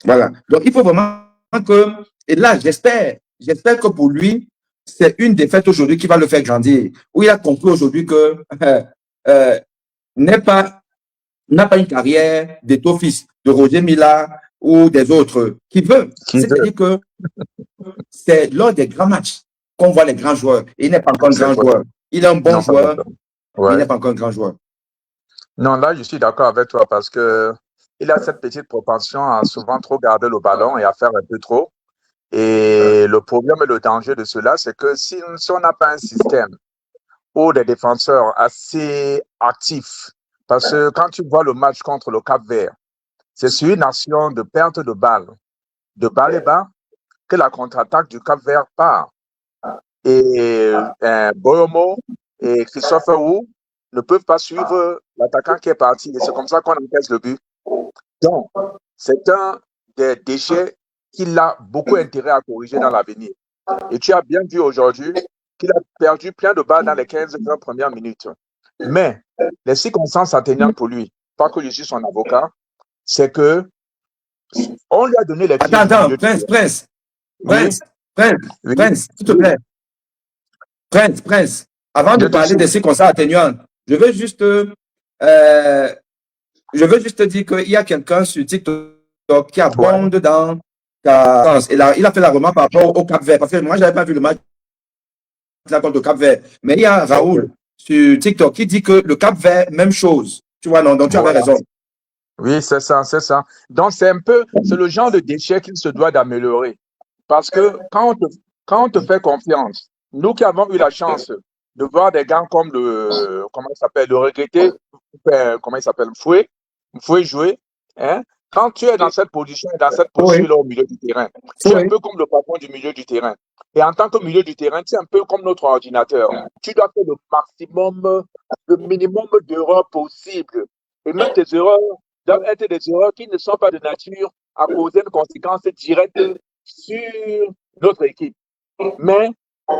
Voilà. Donc, il faut vraiment que, et là, j'espère que pour lui, c'est une défaite aujourd'hui qui va le faire grandir. Où il a compris aujourd'hui que n'a pas une carrière d'étoffice de Roger Mila ou des autres qui veut. C'est-à-dire que c'est lors des grands matchs qu'on voit les grands joueurs. Il n'est pas encore un grand joueur. Il est un bon joueur, mais il n'est pas encore un grand joueur. Non, là, je suis d'accord avec toi parce que il a cette petite propension à souvent trop garder le ballon et à faire un peu trop. Et le problème et le danger de cela, c'est que si on n'a pas un système ou des défenseurs assez actifs, parce que quand tu vois le match contre le Cap-Vert, c'est sur une action de perte de balle et bas, que la contre-attaque du Cap-Vert part. Et Boyomo et Christopher Wu ne peuvent pas suivre l'attaquant qui est parti. Et c'est comme ça qu'on encaisse le but. Donc, c'est un des déchets qu'il a beaucoup intérêt à corriger dans l'avenir. Et tu as bien vu aujourd'hui qu'il a perdu plein de balles dans les 15-20 premières minutes. Mais les circonstances atténuantes pour lui, pas que je suis son avocat, c'est que on lui a donné les clés. Attends, Prince, s'il te plaît. Prince, avant de parler des circonstances atténuantes, je veux juste dire qu'il y a quelqu'un sur TikTok qui abonde dans ta sens. Et là, il a fait la remarque par rapport au Cap-Vert. Parce que moi, je n'avais pas vu le match contre le Cap-Vert. Mais il y a Raoul sur TikTok qui dit que le Cap-Vert, même chose. Tu vois, non, donc tu avais raison. Oui, c'est ça. Donc, c'est le genre de déchet qu'il se doit d'améliorer. Parce que quand on te fait confiance, nous qui avons eu la chance de voir des gars comme le regretté, comment il s'appelle, Fouet jouer, hein? Quand tu es dans cette position et dans cette posture-là au milieu du terrain, tu es un peu comme le patron du milieu du terrain. Et en tant que milieu du terrain, tu es un peu comme notre ordinateur. Tu dois faire le minimum d'erreurs possibles. Et même tes erreurs doivent être des erreurs qui ne sont pas de nature à causer une conséquence directe sur notre équipe. Mais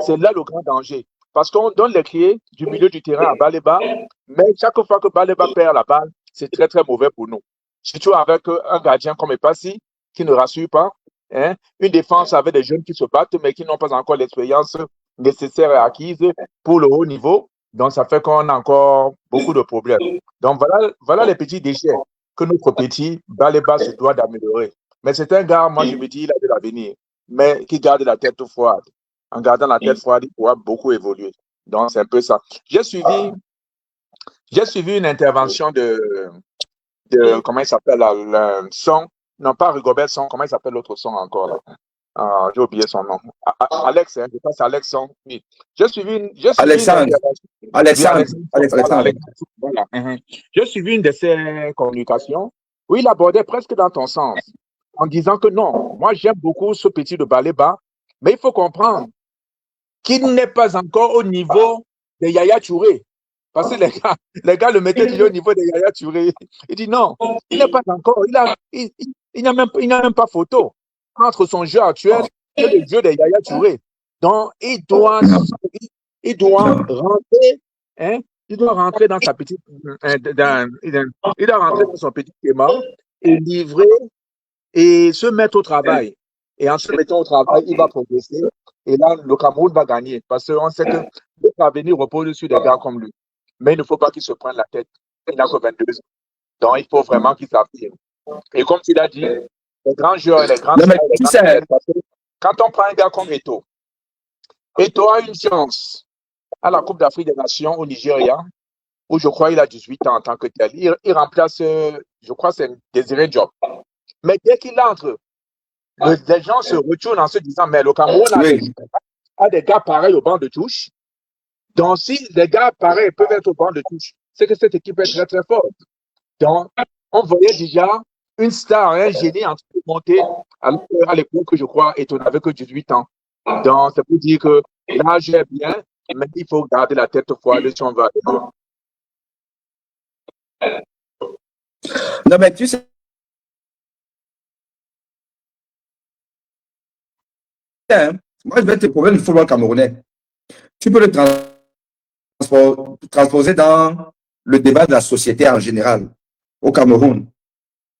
c'est là le grand danger. Parce qu'on donne les clés du milieu du terrain à Baleba, mais chaque fois que Baleba perd la balle, c'est très, très mauvais pour nous. Surtout avec un gardien comme Epassi, qui ne rassure pas, hein? Une défense avec des jeunes qui se battent, mais qui n'ont pas encore l'expérience nécessaire et acquise pour le haut niveau. Donc, ça fait qu'on a encore beaucoup de problèmes. Donc, voilà les petits déchets que notre petit Baleba se doit d'améliorer. Mais c'est un gars, moi, je me dis, il a de l'avenir, mais qui garde la tête froide. En gardant la tête froide, il pourra beaucoup évoluer. Donc, c'est un peu ça. J'ai suivi une intervention de comment il s'appelle, le son, non pas Rigobert Son, comment il s'appelle l'autre son encore là? J'ai oublié son nom. Alex, hein, je pense Alex Son. Oui. J'ai suivi Alexandre. Voilà. J'ai suivi une de ses communications où il abordait presque dans ton sens. en disant que non, moi j'aime beaucoup ce petit de Baleba, mais il faut comprendre qu'il n'est pas encore au niveau de Yaya Touré. Parce que les gars le mettaient déjà au niveau de Yaya Touré. Il dit non, il n'est pas encore, il n'a même pas photo entre son jeu actuel et le jeu de Yaya Touré. Donc, il doit Non. rentrer, hein, il doit rentrer dans sa petite, il doit rentrer dans son petit schéma et livrer et se mettre au travail. Et en se mettant au travail, il va progresser. Et là, le Cameroun va gagner. Parce qu'on sait que notre avenir repose sur des gars comme lui. Mais il ne faut pas qu'il se prenne la tête. Il n'a que 22 ans. Donc, il faut vraiment qu'il s'affirme. Et comme tu l'as dit, les grands joueurs et les grands Non, mais stars, les tu grands sais, athlètes, parce que quand on prend un gars comme Eto'o, Eto'o a une chance à la Coupe d'Afrique des Nations au Nigeria, où je crois qu'il a 18 ans en tant que tel. Il remplace, je crois, c'est Désiré Diop. Mais dès qu'il entre, les gens se retournent en se disant, mais le Cameroun oui. a des gars pareils au banc de touche. Donc, si les gars pareils peuvent être au banc de touche, c'est que cette équipe est très, très forte. Donc, on voyait déjà une star, un génie en train de monter à l'époque, je crois, et on n'avait que 18 ans. Donc, c'est pour dire que l'âge est bien, mais il faut garder la tête froide si on veut aller loin. Non, mais tu sais, hein, moi, je vais te prouver le football camerounais. Tu peux le transposer dans le débat de la société en général au Cameroun,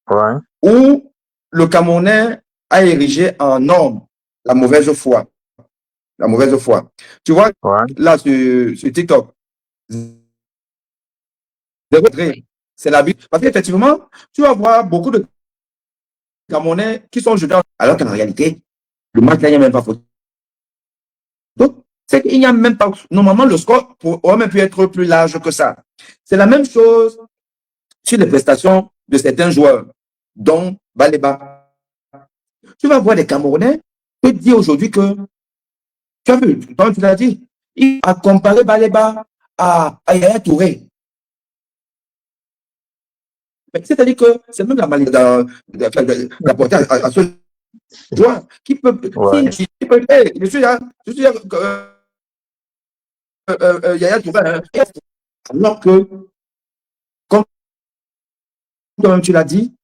Ouais. où le Camerounais a érigé en norme la mauvaise foi. La mauvaise foi. Tu vois, Ouais. là, sur TikTok, c'est la vie. Parce qu'effectivement, tu vas voir beaucoup de Camerounais qui sont jetés, alors qu'en réalité, le match là, il n'y a même pas photo. Donc, c'est qu'il n'y a même pas. Normalement, le score aurait même pu être plus large que ça. C'est la même chose sur les prestations de certains joueurs, dont Baleba. Tu vas voir des Camerounais te dire aujourd'hui que, tu as vu, toi tu l'as dit, il a comparé Baleba à Yaya Touré. C'est-à-dire que c'est même la manière d'apporter à ce joueur qui peut, Ouais. qui peut, hey, je suis là, Yaya Touré, hein, alors que, comme tu l'as dit,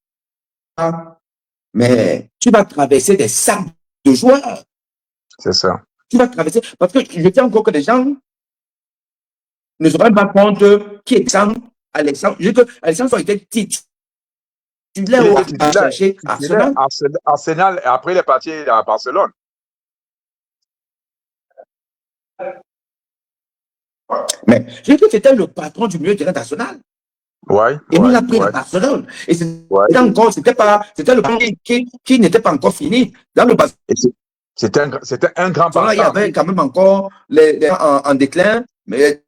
mais tu vas traverser des sacs de joueurs. C'est ça. Tu vas traverser, parce que je tiens encore que les gens ne se rendent pas compte qui est Alexandre. Je dis que Alexandre a été titulaire Il au était titulaire, chercher Arsenal. Arsenal, et après il est parti à Barcelone. Mais je dis que c'était le patron du milieu de terrain d'Arsenal. Ouais. Et nous, Ouais. il a pris Ouais. à Barcelone. Et Ouais. c'était le plan qui n'était pas encore fini. Dans le Barcelone, C'était un grand il y Barça. avait quand même encore les en déclin, mais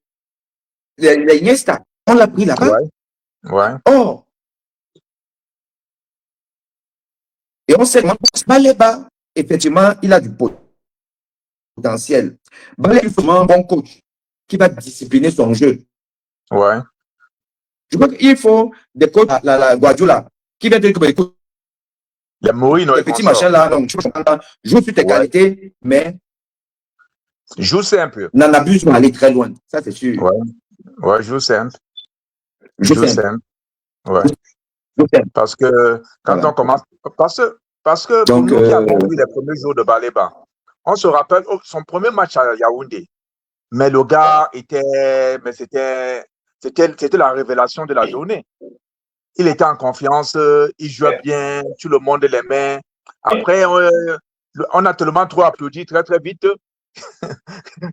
les Iniesta, on l'a pris là-bas. Ouais. Ouais. Or, et on sait que Baleba, effectivement, il a du potentiel. Baleba est vraiment un bon coach qui va discipliner son jeu. Ouais. Je crois qu'il faut des coachs, la Guardiola, qui va dire que écoute, Il y a Mourinho les et petits consort. machins là, donc, joue sur tes Ouais. qualités, mais Joue simple. n'en abuse pas aller très loin. Ça, c'est sûr. Ouais. Ouais, joue simple. Joue Joue simple. simple. Ouais. Joue simple. Parce que quand Voilà. on commence, parce que pour Donc, nous qui avons vu les premiers jours de Baleba, on se rappelle son premier match à Yaoundé. Mais le gars c'était la révélation de la journée. Il était en confiance, il jouait bien, tout le monde l'aimait. Après, on a tellement trop applaudi très très vite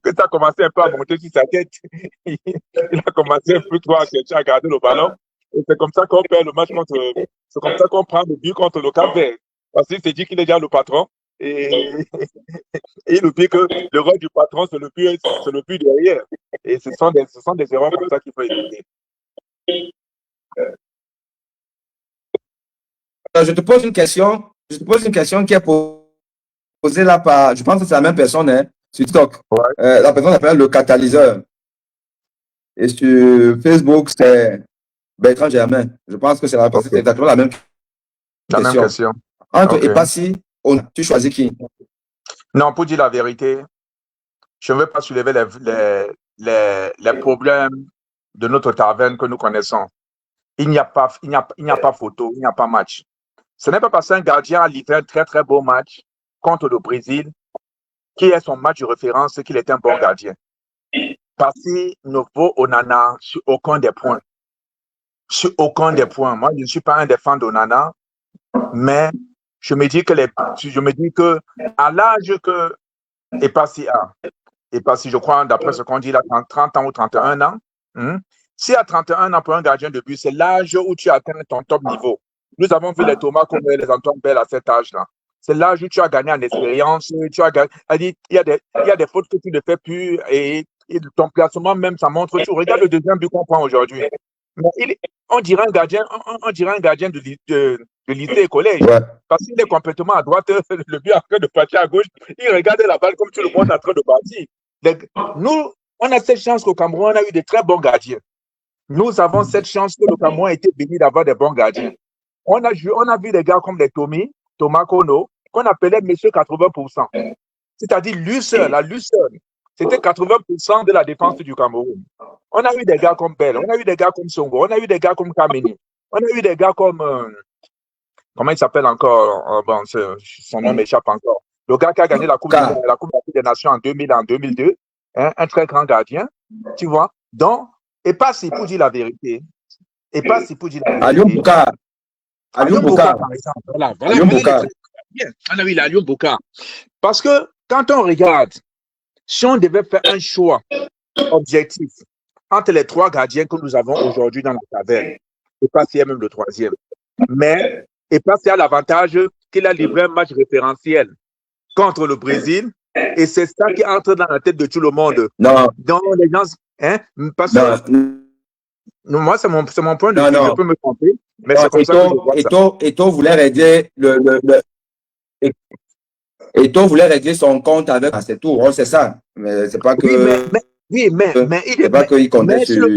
que ça a commencé un peu à monter sur sa tête. Il a commencé un peu trop à chercher à garder le ballon. Et c'est comme ça qu'on perd le match c'est comme ça qu'on prend le but contre le Cap-Vert. Parce qu'il s'est dit qu'il est déjà le patron. Et il oublie que le rôle du patron, c'est le but derrière. Et ce sont des erreurs comme ça qu'il faut éviter. je te pose une question. Je te pose une question qui est posée là par, je pense que c'est la même personne, hein, sur TikTok. Ouais. La personne s'appelle le catalyseur. Et sur Facebook, c'est Bertrand Germain. Je pense que c'est exactement la même La même question. question. Entre Ok. Epassi, tu choisis qui? Non, pour dire la vérité, je ne veux pas soulever les problèmes de notre taverne que nous connaissons. Il n'y a pas photo, il n'y a pas match. Ce n'est pas parce qu'un gardien a livré un très très beau match contre le Brésil, qui est son match de référence, qu'il est un bon gardien. Passy ne vaut Onana sur aucun des points. Sur aucun des points. Moi, je ne suis pas un des fans d'Onana, mais je me dis que à l'âge que Epassi a, Epassi, je crois, d'après ce qu'on dit, il a 30 ans ou 31 ans. Si à 31 ans pour un gardien de but, c'est l'âge où tu atteins ton top niveau. Nous avons vu les Thomas comme les Antoine Bell à cet âge-là. C'est l'âge où tu as gagné en expérience, il y a des fautes que tu ne fais plus et ton placement même, ça montre tout. Regarde le deuxième but qu'on prend aujourd'hui. On dirait un gardien de lycée et collège. Ouais. Parce qu'il est complètement à droite, le but en train de partir à gauche, il regarde la balle comme tout le monde est en train de partir. Nous, on a cette chance qu'au Cameroun, on a eu de très bons gardiens. Nous avons cette chance que le Cameroun a été béni d'avoir des bons gardiens. On a vu des gars comme les Thomas Kono, qu'on appelait Monsieur 80%. C'est-à-dire la Lucerne, c'était 80% de la défense du Cameroun. On a eu des gars comme Bell, on a eu des gars comme Songo, on a eu des gars comme Kameni, on a eu des gars comme, comment il s'appelle encore, bon, son nom m'échappe encore. Le gars qui a gagné la Coupe des Nations en 2000, en 2002, hein, un très grand gardien, tu vois. Donc, et pas si pour dire la vérité. Et pas si pour dire la vérité. Aliou Bokar, par exemple. Voilà, on a eu l'Aliou Bokar. Parce que quand on regarde, si on devait faire un choix objectif entre les trois gardiens que nous avons aujourd'hui dans la taverne, et pas si même le troisième. Mais, et pas si a l'avantage qu'il a livré un match référentiel contre le Brésil, et c'est ça qui entre dans la tête de tout le monde. Non. Donc, les gens, hein, parce que moi, c'est mon point de vue, je peux me tromper, mais c'est comme ça que je vois ça. Eto'o voulait régler Eto'o voulait régler son compte avec c'est tout, c'est ça. Mais c'est pas que. C'est pas qu'il comptait sur.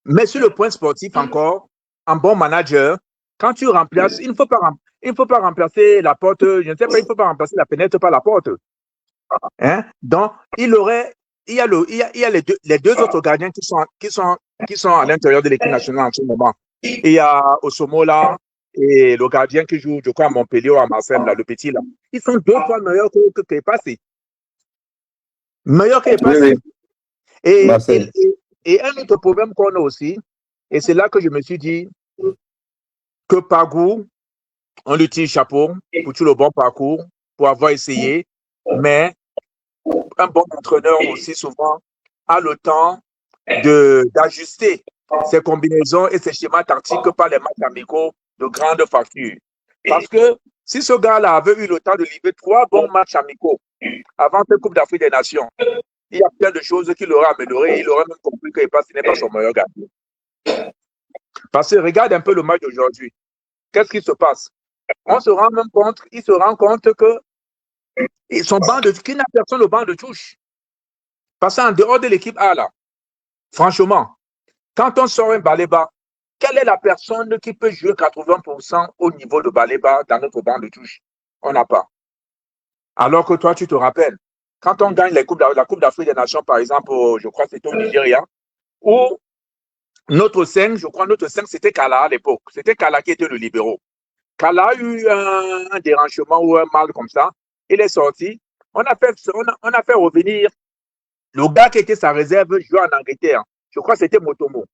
Mais sur le point sportif encore, un bon manager, quand tu remplaces, il ne faut pas remplacer la porte, je ne sais pas, il ne faut pas remplacer la fenêtre par la porte. Hein? Donc, il y a les deux autres gardiens qui sont à l'intérieur de l'équipe nationale en ce moment. Il y a Osomola et le gardien qui joue, je crois, à Montpellier ou à Marseille, là, le petit là. Ils sont 2 fois meilleurs que Epassi. Meilleurs que Epassi. Et un autre problème qu'on a aussi, et c'est là que je me suis dit que Pagou, on lui tire chapeau pour tout le bon parcours, pour avoir essayé, mais un bon entraîneur aussi souvent a le temps d'ajuster ses combinaisons et ses schémas tactiques par les matchs amicaux de grande facture. Parce que si ce gars-là avait eu le temps de livrer 3 bons matchs amicaux avant cette Coupe d'Afrique des Nations, il y a plein de choses qu'il aurait améliorées. Il aurait même compris que Epassi n'est pas son meilleur gardien. Parce que regarde un peu le match d'aujourd'hui. Qu'est-ce qui se passe? Il se rend compte que qu'il n'a personne au banc de touche. Parce qu'en dehors de l'équipe A, là, franchement, quand on sort un Baleba, quelle est la personne qui peut jouer 80% au niveau de Baleba dans notre banc de touche? On n'a pas. Alors que toi, tu te rappelles, quand on gagne la Coupe d'Afrique des Nations, par exemple, je crois que c'était au Nigeria, où notre 5, c'était Kala à l'époque. C'était Kala qui était le libéraux. Kala a eu un dérangement ou un mal comme ça. Il est sorti. On a fait revenir le gars qui était sa réserve jouait en Angleterre. Je crois que c'était Motomo.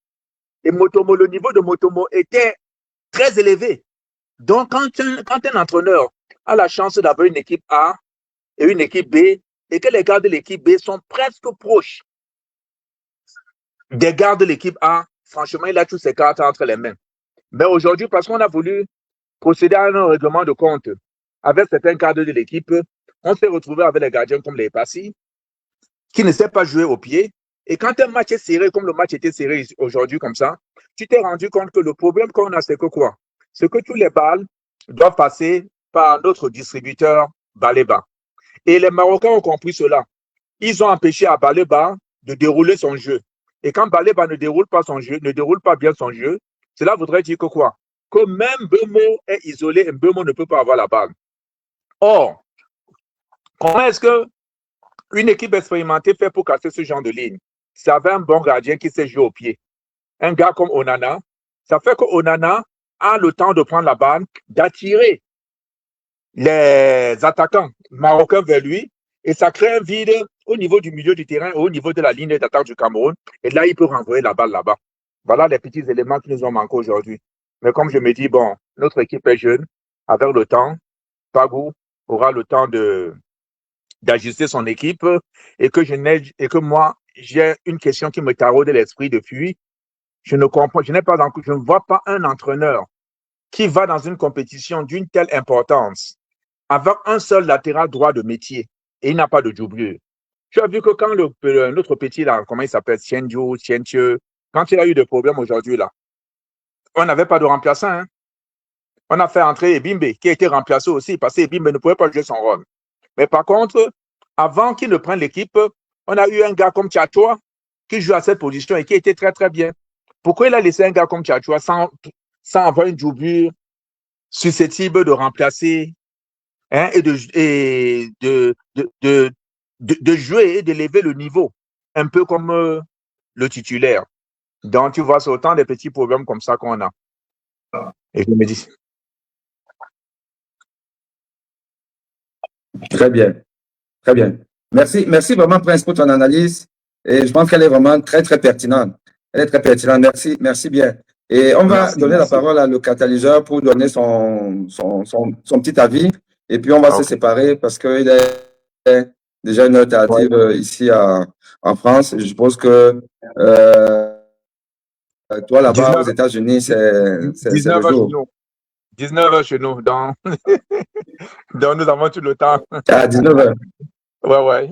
Et Motomo, le niveau de Motomo était très élevé. Donc, quand un entraîneur a la chance d'avoir une équipe A et une équipe B, et que les gars de l'équipe B sont presque proches des gars de l'équipe A, franchement, il a tous ses cartes entre les mains. Mais aujourd'hui, parce qu'on a voulu procéder à un règlement de compte avec certains cadres de l'équipe, on s'est retrouvé avec les gardiens comme les Epassi, qui ne sait pas jouer au pied. Et quand un match est serré, comme le match était serré aujourd'hui comme ça, tu t'es rendu compte que le problème qu'on a, c'est que quoi? C'est que tous les balles doivent passer par notre distributeur Baleba. Et les Marocains ont compris cela. Ils ont empêché à Baleba de dérouler son jeu. Et quand Baleba ne déroule pas bien son jeu, cela voudrait dire que quoi? que même Mbeumo est isolé et Mbeumo ne peut pas avoir la balle. Or, comment est-ce qu'une équipe expérimentée fait pour casser ce genre de ligne? C'est avec un bon gardien qui sait jouer au pied. Un gars comme Onana, ça fait que Onana a le temps de prendre la balle, d'attirer les attaquants marocains vers lui, et ça crée un vide au niveau du milieu du terrain, au niveau de la ligne d'attaque du Cameroun, et là, il peut renvoyer la balle là-bas. Voilà les petits éléments qui nous ont manqué aujourd'hui. Mais comme je me dis, bon, notre équipe est jeune, avec le temps, Pagou aura le temps d'ajuster son équipe, et que moi, j'ai une question qui me taraude l'esprit depuis. Je ne vois pas un entraîneur qui va dans une compétition d'une telle importance avec un seul latéral droit de métier et il n'a pas de doublure. Tu as vu que quand notre petit là, comment il s'appelle, Tiendieu, quand il a eu des problèmes aujourd'hui là, on n'avait pas de remplaçant. Hein? On a fait entrer Ebimbe qui a été remplacé aussi parce que Ebimbe ne pouvait pas jouer son rôle. Mais par contre, avant qu'il ne prenne l'équipe, on a eu un gars comme Tchatchoua qui joue à cette position et qui était très très bien. Pourquoi il a laissé un gars comme Tchatchoua sans avoir une doublure susceptible de remplacer et de jouer et d'élever le niveau, un peu comme le titulaire. Donc, tu vois, c'est autant des petits problèmes comme ça qu'on a. Et je me dis. Très bien. Très bien. Merci vraiment, Prince, pour ton analyse. Et je pense qu'elle est vraiment très, très pertinente. Elle est très pertinente. Merci bien. Et on va donner la parole à le catalyseur pour donner son petit avis. Et puis, on va se séparer parce qu'il est déjà une heure tardive ici en France. Je suppose que toi, là-bas, aux États-Unis, c'est le jour. 19h chez nous. Donc, nous avons tout le temps. À 19h. Ouais,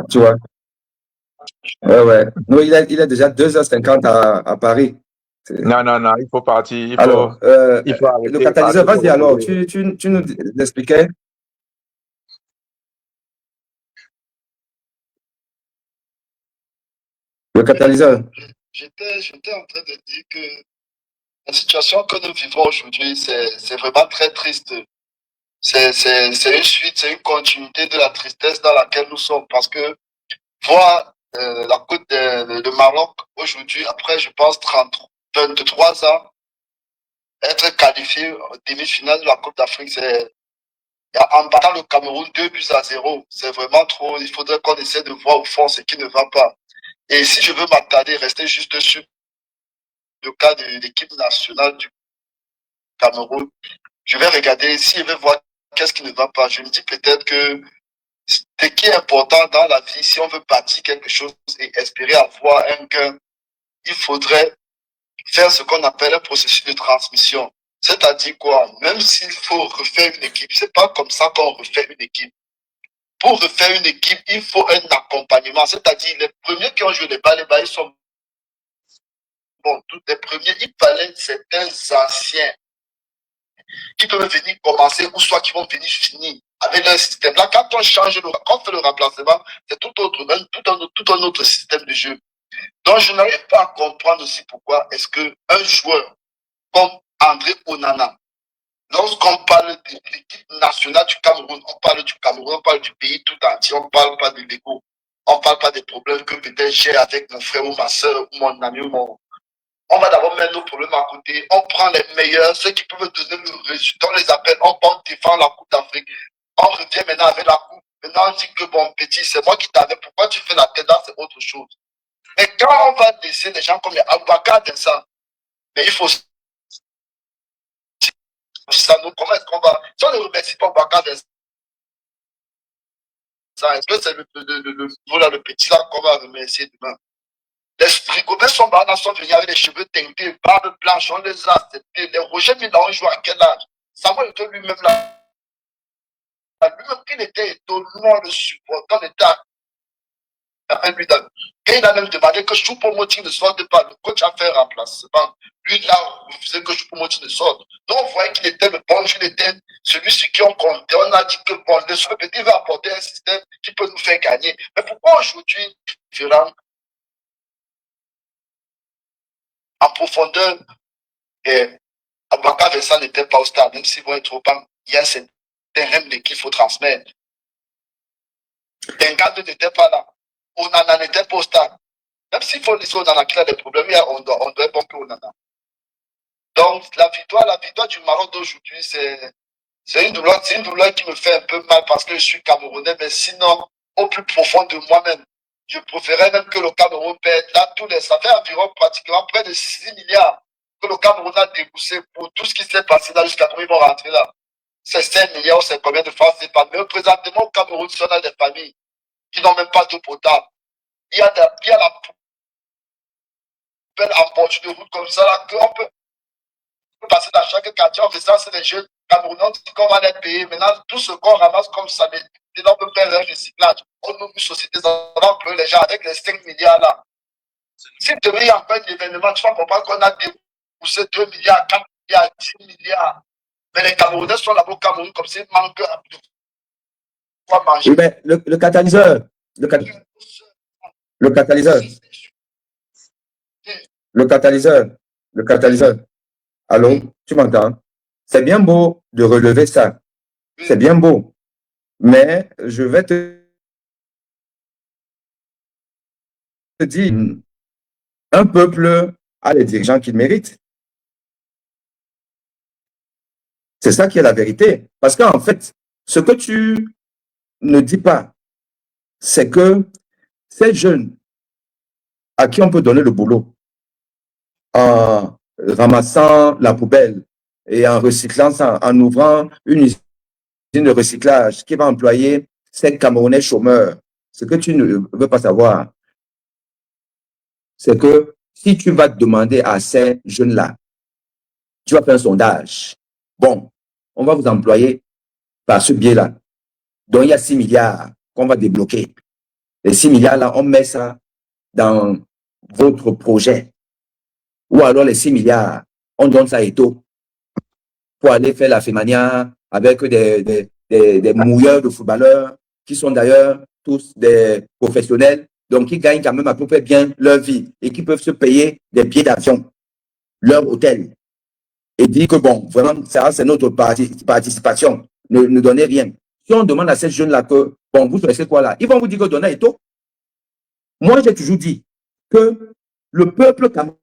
tu vois. Ouais. Nous, il est déjà 2h50 à Paris. Non, il faut partir. Il faut arrêter. Le catalyseur, vas-y alors, tu nous l'expliquais. Le catalyseur. J'étais en train de dire que la situation que nous vivons aujourd'hui, c'est vraiment très triste. C'est une suite, c'est une continuité de la tristesse dans laquelle nous sommes. Parce que voir la côte de Maroc aujourd'hui, après, je pense, 23 ans, être qualifié en demi-finale de la Coupe d'Afrique, c'est en battant le Cameroun 2-0. C'est vraiment trop. Il faudrait qu'on essaie de voir au fond ce qui ne va pas. Et si je veux m'attarder, rester juste sur le cas de l'équipe nationale du Cameroun, je vais regarder, si je vais voir qu'est-ce qui ne va pas, je me dis peut-être que ce qui est important dans la vie, si on veut bâtir quelque chose et espérer avoir un gain, il faudrait faire ce qu'on appelle un processus de transmission. C'est-à-dire quoi? Même s'il faut refaire une équipe, c'est pas comme ça qu'on refait une équipe. Pour refaire une équipe, il faut un accompagnement. C'est-à-dire, les premiers qui ont joué les balles, ils sont bons. Tous les premiers, il fallait certains anciens qui peuvent venir commencer ou soit qui vont venir finir avec leur système. Là, quand on change, quand on fait le remplacement, c'est tout un autre système de jeu. Donc, je n'arrive pas à comprendre aussi pourquoi est-ce qu'un joueur comme André Onana, lorsqu'on parle de l'équipe nationale du Cameroun, on parle du Cameroun, on parle du pays tout entier, on ne parle pas de l'ego, on ne parle pas des problèmes que peut-être j'ai avec mon frère ou ma soeur ou mon ami ou mon... On va d'abord mettre nos problèmes à côté, on prend les meilleurs, ceux qui peuvent donner le résultat, on les appelle, on part défendre la Coupe d'Afrique. On revient maintenant avec la Coupe. Maintenant, on dit que bon, petit, c'est moi qui t'avais, pourquoi tu fais la tête là, c'est autre chose. Mais quand on va laisser des gens comme Aboubakar Densa, mais il faut ça nous, comment est-ce qu'on va, si on ne remercie pas Aboubakar Densa, est-ce que c'est le petit là qu'on va remercier demain? Les Rigobert sont venus avec les cheveux teintés, barbe blanche, on les a acceptés. Les Roger Mila ont joué à quel âge? Samuel Eto'o lui-même là, lui-même qu'il était étonnant, le supportant d'État. Et il a même demandé que Choupo-Moting ne sorte pas. Le coach a fait un remplacement. Lui, il a refusé que Choupo-Moting ne sorte. Donc, on voyait qu'il était le bon joueur, il était celui sur qui on comptait. On a dit que bon, le petit va apporter un système qui peut nous faire gagner. Mais pourquoi aujourd'hui, différent en profondeur Aboubacar Vincent n'était pas au stade, même s'ils vont être au banc. Il y a certains règles qu'il faut transmettre. Dengado n'était pas là. Onana n'était pas au stade. Même s'il faut laisser Onana qui a des problèmes, on doit être bon que Onana. Donc, la victoire du Maroc d'aujourd'hui, c'est une douleur qui me fait un peu mal parce que je suis Camerounais, mais sinon, au plus profond de moi-même, je préférais même que le Cameroun perde. Là, ça fait environ pratiquement près de 6 milliards que le Cameroun a déboursé pour tout ce qui s'est passé là jusqu'à quand ils vont rentrer là. C'est 5 milliards, c'est combien de francs c'est pas. Mais présentement, au Cameroun, si on a des familles qui n'ont même pas d'eau potable, il y a la poubelle en bordure de route comme ça là, qu'on peut passer dans chaque quartier, on fait ça, c'est les jeunes Camerounais, on dit qu'on va les payer. Maintenant, tout ce qu'on ramasse comme ça, on peut faire un recyclage. On ouvre une société, on va employer les gens avec les 5 milliards là. Si demain il y a un événement, tu vas comprendre qu'on a déboursé 2 milliards, 4 milliards, 10 milliards. Mais les Camerounais sont là-bas au Cameroun comme s'ils manquent de quoi manger. Oui, mais le catalyseur, le catalyseur. Allô, tu m'entends? C'est bien beau de relever ça. C'est bien beau. Mais je vais te dire, un peuple a les dirigeants qu'il mérite. C'est ça qui est la vérité. Parce qu'en fait, ce que tu ne dis pas, c'est que ces jeunes à qui on peut donner le boulot en ramassant la poubelle et en recyclant ça, en ouvrant une usine de recyclage qui va employer ces Camerounais chômeurs. Ce que tu ne veux pas savoir, c'est que si tu vas demander à ces jeunes-là, tu vas faire un sondage. Bon, on va vous employer par ce biais-là. Donc, il y a 6 milliards qu'on va débloquer. Les 6 milliards-là, on met ça dans votre projet. Ou alors les 6 milliards, on donne ça à Eto pour aller faire la fémania avec des mouilleurs de footballeurs qui sont d'ailleurs tous des professionnels, donc qui gagnent quand même à peu près bien leur vie et qui peuvent se payer des billets d'avion, leur hôtel, et dire que bon, vraiment, ça c'est notre participation, ne donnez rien. Si on demande à ces jeunes-là que, bon, vous choisissez quoi là, ils vont vous dire que donnez Eto. Moi, j'ai toujours dit que le peuple camerounais,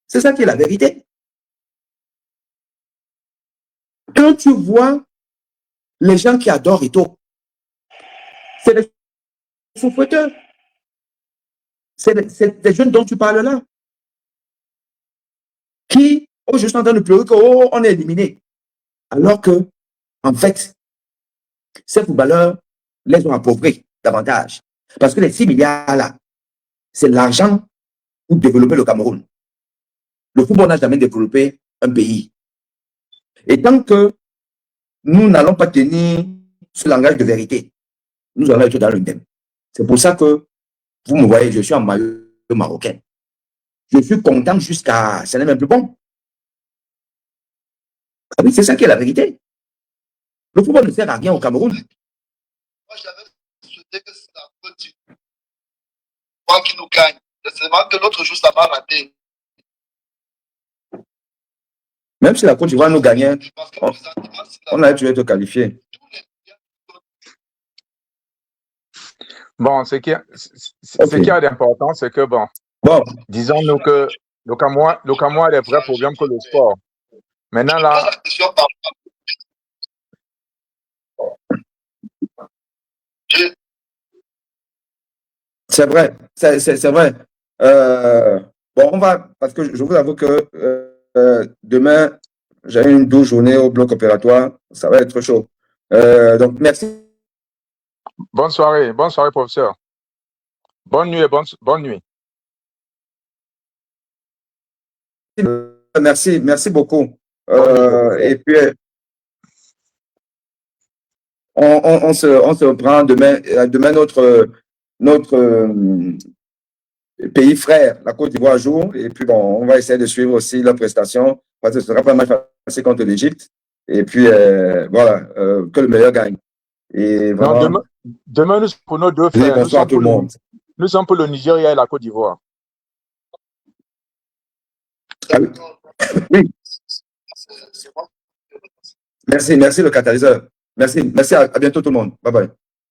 c'est ça qui est la vérité. Quand tu vois les gens qui adorent Eto, c'est les souffreteurs. C'est des jeunes dont tu parles là. Qui, oh, je suis en train de pleurer que, oh, on est éliminé. Alors que, en fait, ces footballeurs les ont appauvris davantage. Parce que les 6 milliards là, c'est l'argent pour développer le Cameroun. Le football n'a jamais développé un pays. Et tant que nous n'allons pas tenir ce langage de vérité, nous allons être dans l'indemne. C'est pour ça que vous me voyez, je suis en maillot marocain. Je suis content jusqu'à... Ce n'est même plus bon. Ah oui, c'est ça qui est la vérité. Le football ne sert à rien au Cameroun. Moi, j'avais souhaité que c'est la Côte d'Ivoire qui nous gagne. C'est seulement que l'autre jour, ça m'a raté. Même si la Côte d'Ivoire nous gagnait, on a dû être qualifié. Bon, ce qui est d'important, c'est que, bon, disons-nous que le Cameroun a des vrais problèmes que le sport. Maintenant, là... C'est vrai, c'est vrai. Bon, on va, parce que je vous avoue que demain, j'ai une douce journée au bloc opératoire, ça va être chaud. Donc, merci. Bonne soirée, professeur. Bonne nuit et bonne nuit. Merci beaucoup. Et puis, on se reprend demain notre pays frère, la Côte d'Ivoire joue, et puis bon, on va essayer de suivre aussi leurs prestations, parce que ce sera pas un match facile contre l'Égypte, et puis voilà, que le meilleur gagne. Et voilà. Non, demain nous sommes pour nos deux frères. Bonsoir à tout le monde. Nous sommes pour le Nigeria et la Côte d'Ivoire. d'accord. Oui. C'est moi. Merci le catalyseur. Merci, à bientôt tout le monde. Bye bye.